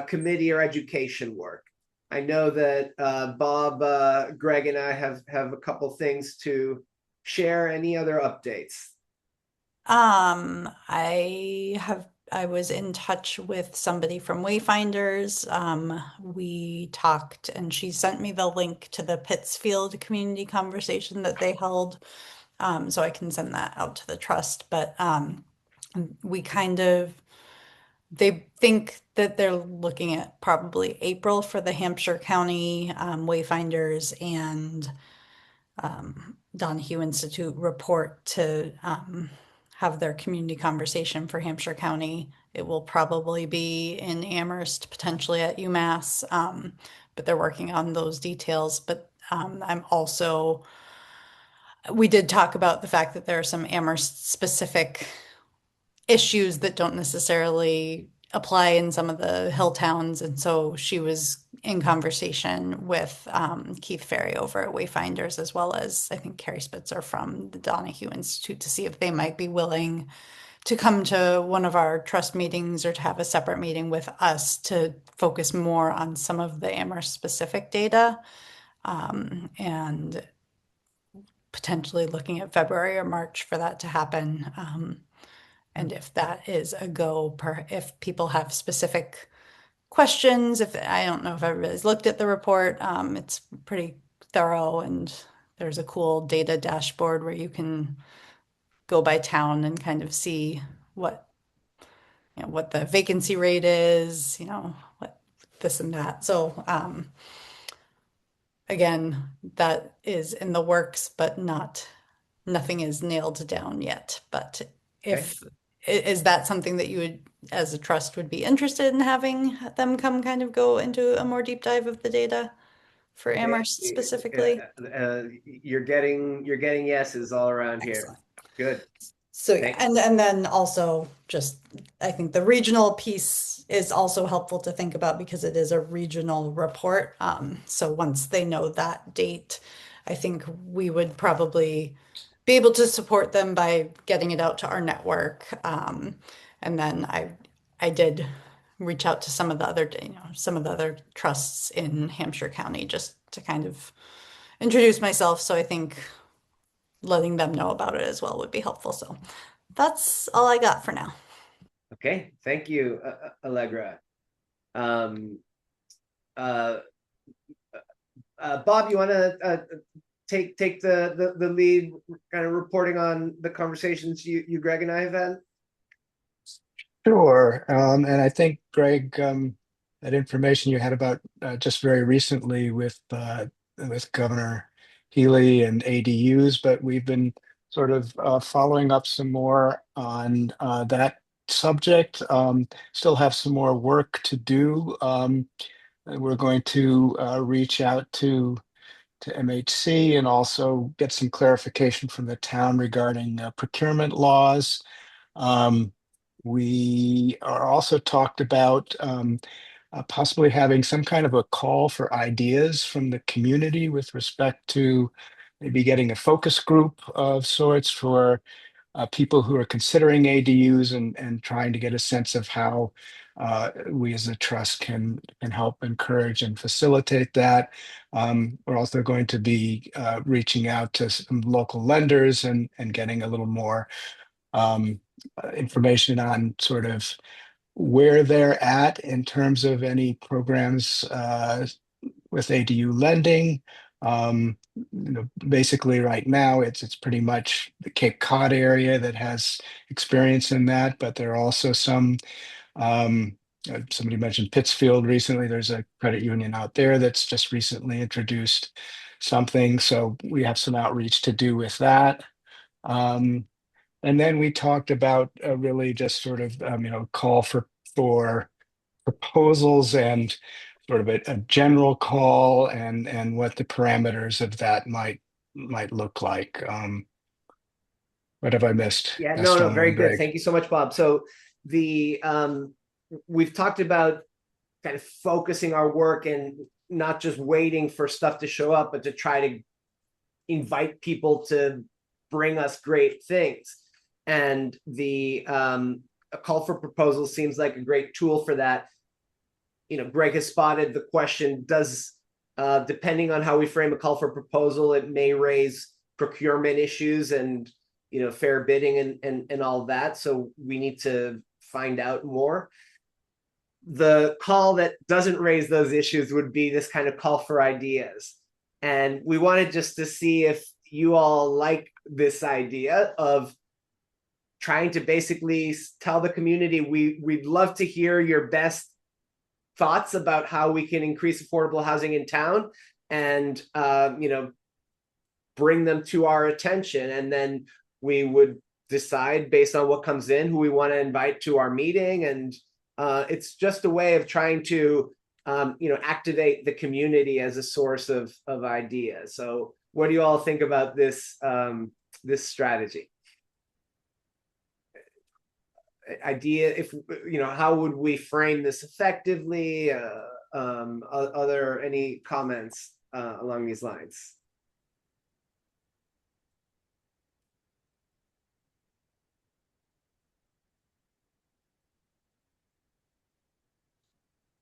committee or education work. I know that Bob, Greg, and I have a couple things to share. Any other updates? I was in touch with somebody from Wayfinders. We talked and she sent me the link to the Pittsfield community conversation that they held. So I can send that out to the trust, but they think that they're looking at probably April for the Hampshire County Wayfinders and Donahue Institute report to have their community conversation for Hampshire County. It will probably be in Amherst, potentially at UMass, but they're working on those details. But we did talk about the fact that there are some Amherst specific issues that don't necessarily apply in some of the hill towns. And so she was in conversation with Keith Ferry over at Wayfinders, as well as I think Carrie Spitzer from the Donahue Institute, to see if they might be willing to come to one of our trust meetings or to have a separate meeting with us to focus more on some of the Amherst specific data, and potentially looking at February or March for that to happen. And if that is a go, if people have specific questions, I don't know if everybody's looked at the report, it's pretty thorough and there's a cool data dashboard where you can go by town and kind of see what the vacancy rate is, what this and that. So again, that is in the works, but nothing is nailed down yet. But is that something that you would, as a trust, would be interested in having them come kind of go into a more deep dive of the data for Amherst specifically? You're getting yeses all around here. Good. So yeah, and then also just I think the regional piece is also helpful to think about because it is a regional report. So once they know that date, I think we would probably be able to support them by getting it out to our network. And then I did reach out to some of the other, some of the other trusts in Hampshire County just to kind of introduce myself. So I think letting them know about it as well would be helpful. So that's all I got for now. Okay, thank you, Allegra. Um, uh, Bob, you want to take the lead, kind of reporting on the conversations you Greg and I have had? Sure. And I think, Greg, that information you had about just very recently with Governor Healy and ADUs, but we've been sort of following up some more on that subject. Still have some more work to do. We're going to reach out to MHC and also get some clarification from the town regarding procurement laws. Um, we are also talked about possibly having some kind of a call for ideas from the community with respect to maybe getting a focus group of sorts for people who are considering ADUs and trying to get a sense of how we as a trust can help encourage and facilitate that. We're also going to be reaching out to some local lenders and getting a little more information on sort of where they're at in terms of any programs with ADU lending. Basically right now it's pretty much the Cape Cod area that has experience in that, but there are also some somebody mentioned Pittsfield recently. There's a credit union out there that's just recently introduced something. So we have some outreach to do with that. And then we talked about really just sort of call for proposals and sort of a general call and what the parameters of that might look like. What have I missed, Yeah, no, Gaston very and good. Greg? Thank you so much, Bob. So the we've talked about kind of focusing our work and not just waiting for stuff to show up, but to try to invite people to bring us great things. And the a call for proposals seems like a great tool for that. Greg has spotted the question, does depending on how we frame a call for proposal, it may raise procurement issues and fair bidding and all that. So we need to find out more. The call that doesn't raise those issues would be this kind of call for ideas. And we wanted just to see if you all like this idea of trying to basically tell the community, we'd love to hear your best thoughts about how we can increase affordable housing in town and bring them to our attention. And then we would decide based on what comes in who we want to invite to our meeting. And it's just a way of trying to activate the community as a source of ideas. So what do you all think about this this strategy? Idea, if how would we frame this effectively? Are there any comments along these lines?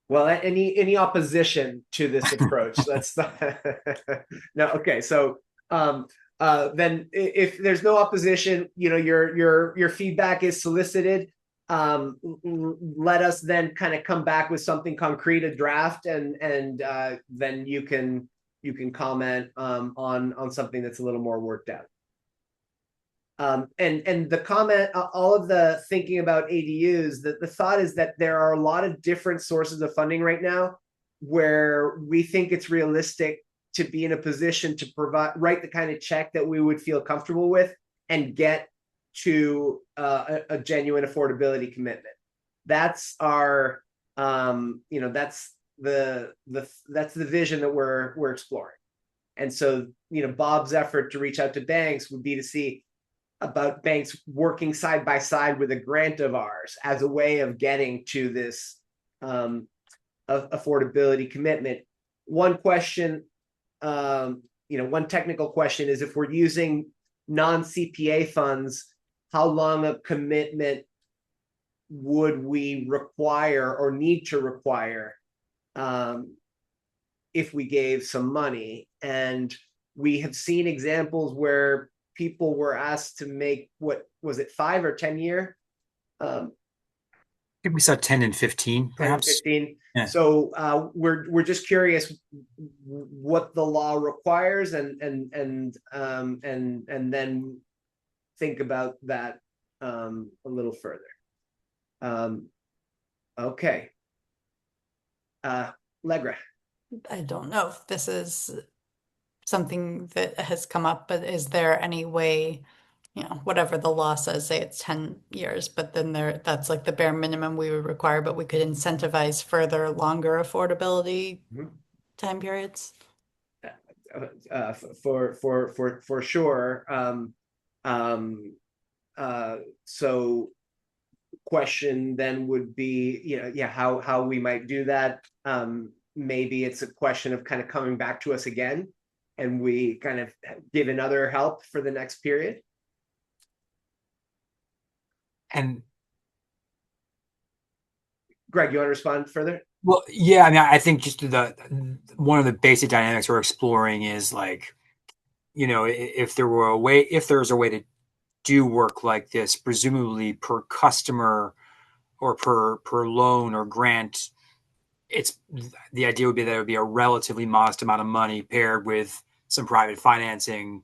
Well, any opposition to this approach? That's no. Okay, so then if there's no opposition, your feedback is solicited. Let us then kind of come back with something concrete, a draft, and then you can comment on something that's a little more worked out. And the comment, all of the thinking about ADUs, the thought is that there are a lot of different sources of funding right now where we think it's realistic to be in a position to write the kind of check that we would feel comfortable with and get to a genuine affordability commitment. That's our, that's the vision that we're exploring. And so, Bob's effort to reach out to banks would be to see about banks working side by side with a grant of ours as a way of getting to this affordability commitment. One question, one technical question is if we're using non-CPA funds, how long a commitment would we require or need to require if we gave some money? And we have seen examples where people were asked to make, what was it, 5 or 10 year? I think we saw 10 and 15, 10 perhaps. 15. Yeah. So we're just curious what the law requires, and then think about that a little further. Okay. Legra. I don't know if this is something that has come up, but is there any way, whatever the law says, say it's 10 years, but then that's like the bare minimum we would require, but we could incentivize further longer affordability time periods? For sure. So question then would be, how we might do that. Maybe it's a question of kind of coming back to us again, and we kind of give another help for the next period. And Greg, you want to respond further? well, yeah, I mean, I think just one of the basic dynamics we're exploring is like, if there's a way to do work like this, presumably per customer or per loan or grant, the idea would be that it would be a relatively modest amount of money paired with some private financing,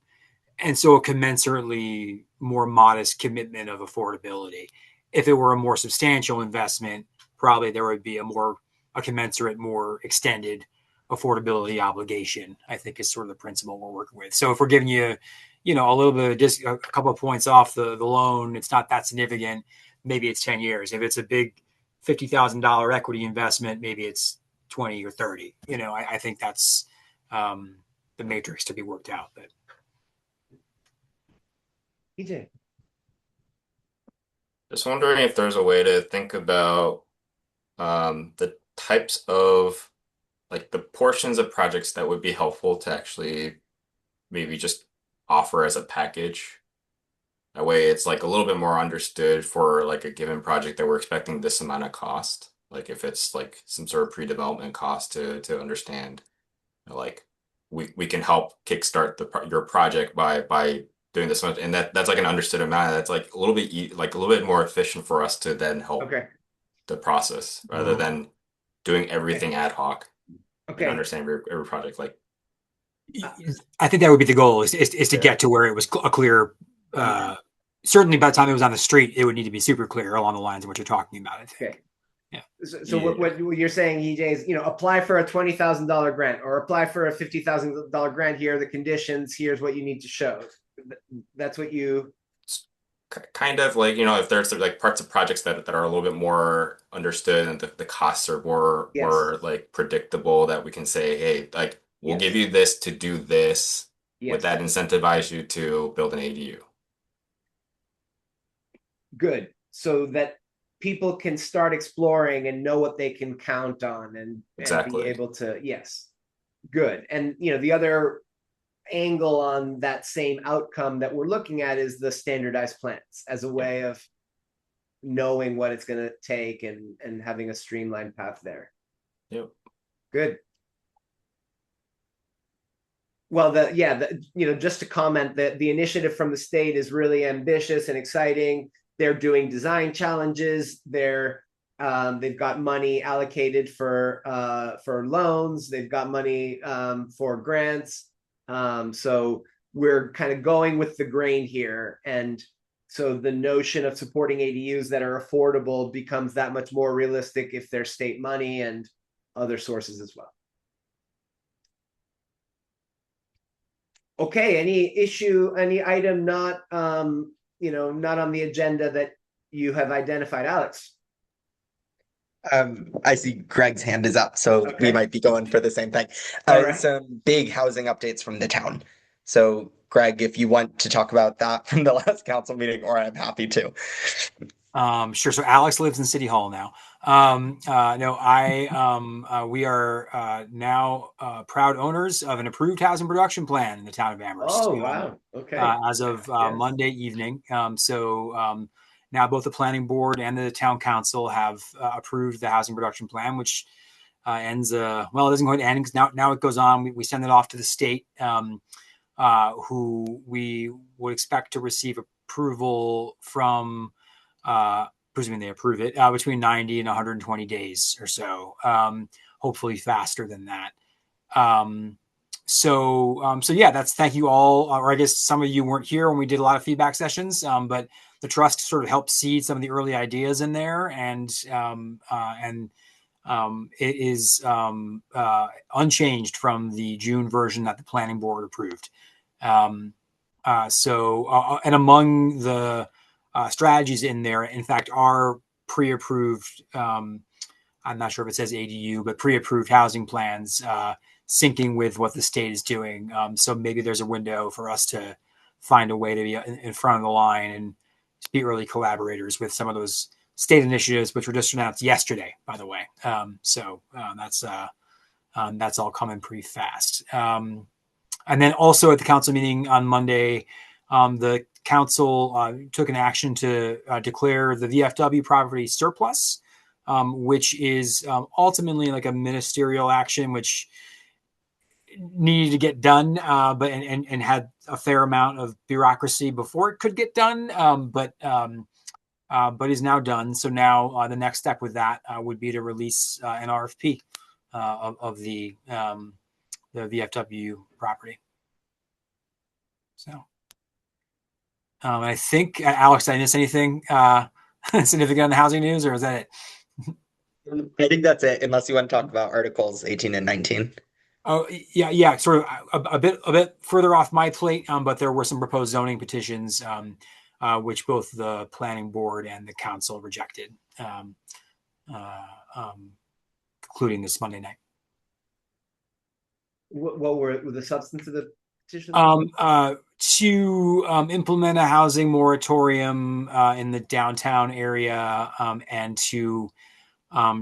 and so a commensurately more modest commitment of affordability. If it were a more substantial investment, probably there would be a commensurate, more extended affordability obligation, I think, is sort of the principle we're working with. So if we're giving you, a little bit of just a couple of points off the loan, it's not that significant. Maybe it's 10 years. If it's a big $50,000 equity investment, maybe it's 20 or 30. I think that's the matrix to be worked out. But EJ. Just wondering if there's a way to think about the types of, like, the portions of projects that would be helpful to actually maybe just offer as a package. That way it's like a little bit more understood for like a given project that we're expecting this amount of cost. Like if it's like some sort of pre-development cost to understand, like we can help kickstart your project by doing this much, and that's like an understood amount. That's like a little bit more efficient for us to then help the process rather than doing everything ad hoc and understand every project. Like, I think that would be the goal is to get to where it was a clear, certainly by the time it was on the street, it would need to be super clear along the lines of what you're talking about, I think. Okay. Yeah. So what you're saying, EJ, is, apply for a $20,000 grant or apply for a $50,000 grant. Here are the conditions. Here's what you need to show. That's what you kind of like, if there's like parts of projects that are a little bit more understood and the costs are more like predictable, that we can say, hey, like we'll give you this to do this. Would that incentivize you to build an ADU? Good. So that people can start exploring and know what they can count on and be able to, good. And, the other angle on that same outcome that we're looking at is the standardized plans as a way of knowing what it's going to take and having a streamlined path there. Yep. Good. Well, just to comment that the initiative from the state is really ambitious and exciting. They're doing design challenges. They've got money allocated for loans. They've got money for grants. So we're kind of going with the grain here. And so the notion of supporting ADUs that are affordable becomes that much more realistic if there's state money and other sources as well. Okay, any item not not on the agenda that you have identified, Alex? I see Greg's hand is up, so we might be going for the same thing. Some big housing updates from the town. So, Greg, if you want to talk about that from the last council meeting, or I'm happy to. Sure. So Alex lives in City Hall now. We are now proud owners of an approved housing production plan in the town of Amherst. Oh, wow. Okay. As of Monday evening. now both the planning board and the town council have approved the housing production plan, which ends. Well, it doesn't go to end because now it goes on. We send it off to the state, who we would expect to receive approval from, presuming they approve it, between 90 and 120 days or so. Hopefully faster than that. So yeah, thank you all. Or I guess some of you weren't here when we did a lot of feedback sessions, but the trust sort of helped seed some of the early ideas in there, and it is unchanged from the June version that the planning board approved. And among the strategies in there, in fact, are pre-approved. I'm not sure if it says ADU, but pre-approved housing plans, syncing with what the state is doing. So maybe there's a window for us to find a way to be in front of the line and be early collaborators with some of those state initiatives, which were just announced yesterday, by the way. That's all coming pretty fast. And then also at the council meeting on Monday, the council took an action to declare the VFW property surplus, which is ultimately like a ministerial action, which needed to get done, but had a fair amount of bureaucracy before it could get done, but is now done. So now the next step with that would be to release an RFP of the VFW property. So I think, Alex, did I miss anything significant on the housing news, or is that it? I think that's it, unless you want to talk about Articles 18 and 19. Oh, yeah, sort of a bit further off my plate, but there were some proposed zoning petitions, which both the planning board and the council rejected, concluding this Monday night. What were the substance of the petition? To implement a housing moratorium in the downtown area, and to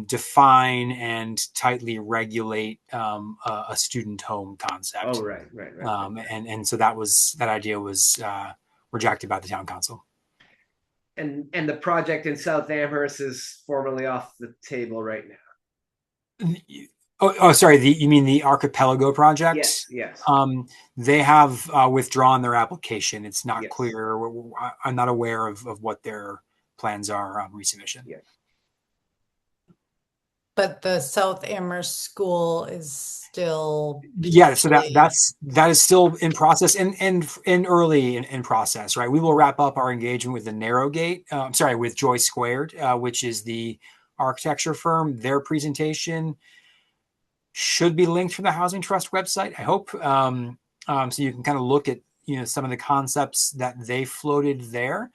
define and tightly regulate a student home concept. Oh, right. And so that idea was rejected by the town council. And the project in South Amherst is formally off the table right now. Oh, sorry. You mean the Archipelago project? Yes. They have withdrawn their application. It's not Yes. clear. I'm not aware of what their plans are on resubmission. Yes. But the South Amherst School is still So that is still in process and early in process, right? We will wrap up our engagement with the Narrowgate. With Joy Squared, which is the architecture firm. Their presentation should be linked from the Housing Trust website, I hope. So you can kind of look at some of the concepts that they floated there.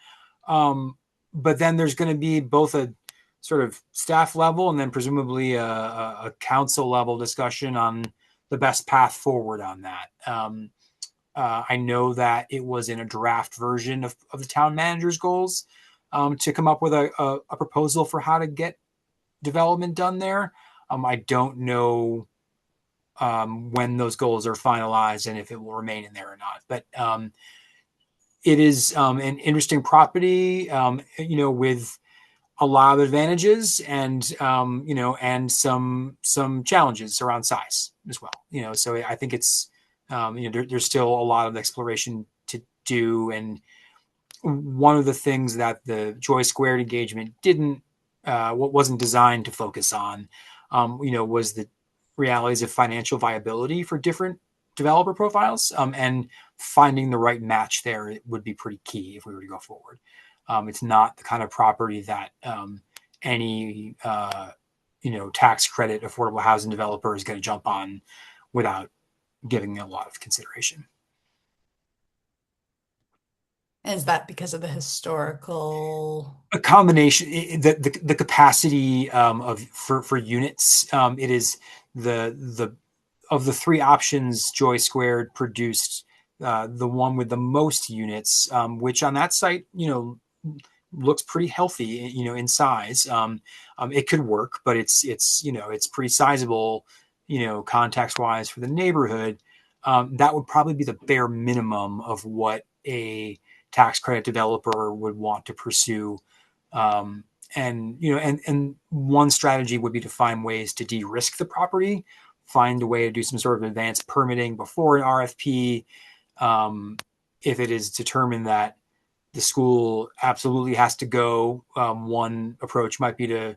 But then there's going to be both a sort of staff level and then presumably a council level discussion on the best path forward on that. I know that it was in a draft version of the town manager's goals to come up with a proposal for how to get development done there. I don't know when those goals are finalized and if it will remain in there or not. But it is an interesting property, with a lot of advantages and and some challenges around size as well. So I think it's there's still a lot of exploration to do. And one of the things that the Joy Squared engagement wasn't designed to focus on, was the realities of financial viability for different developer profiles, and finding the right match there would be pretty key if we were to go forward. It's not the kind of property that any tax credit affordable housing developer is going to jump on without giving it a lot of consideration. Is that because of the historical? A combination, the capacity for units. It is the of the three options Joy Squared produced, the one with the most units, which on that site, looks pretty healthy, in size. It could work, but it's pretty sizable, context wise for the neighborhood. That would probably be the bare minimum of what a tax credit developer would want to pursue And and one strategy would be to find ways to de-risk the property, find a way to do some sort of advanced permitting before an RFP. If it is determined that the school absolutely has to go, one approach might be to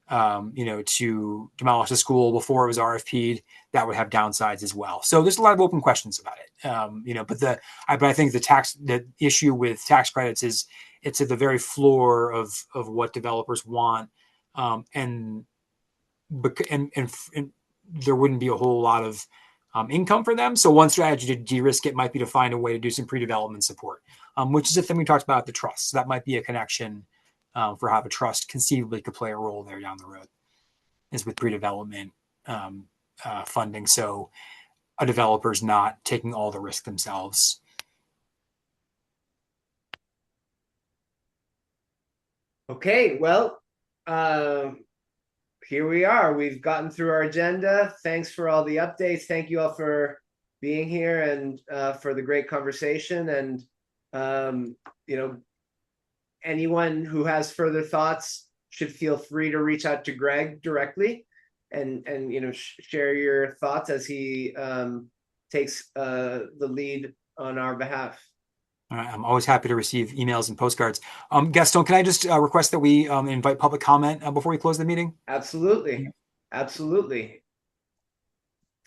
to demolish the school before it was RFP'd. That would have downsides as well. So there's a lot of open questions about it. But I think the issue with tax credits is it's at the very floor of what developers want, and there wouldn't be a whole lot of income for them. So one strategy to de-risk it might be to find a way to do some pre-development support, which is a thing we talked about at the trust. So that might be a connection for how the trust conceivably could play a role there down the road, is with pre-development funding. So a developer's not taking all the risk themselves. Okay, well, here we are. We've gotten through our agenda. Thanks for all the updates. Thank you all for being here and for the great conversation. And anyone who has further thoughts should feel free to reach out to Greg directly and share your thoughts as he takes the lead on our behalf. I'm always happy to receive emails and postcards. Gaston, can I just request that we invite public comment before we close the meeting? Absolutely. Absolutely.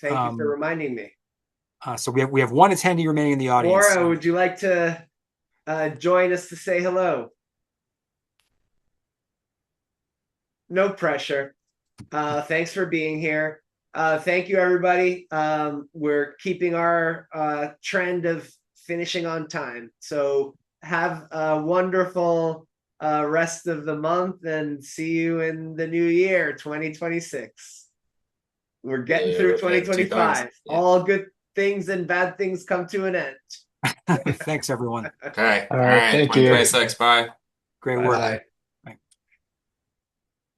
Thank you for reminding me. So we have one attendee remaining in the audience. Laura, would you like to join us to say hello? No pressure. Thanks for being here. Thank you, everybody. We're keeping our trend of finishing on time. So have a wonderful rest of the month and see you in the new year, 2026. We're getting through 2025. Yeah. All good things and bad things come to an end. Thanks, everyone. Okay. All right, thank you. 2026. Bye. Great work. Bye.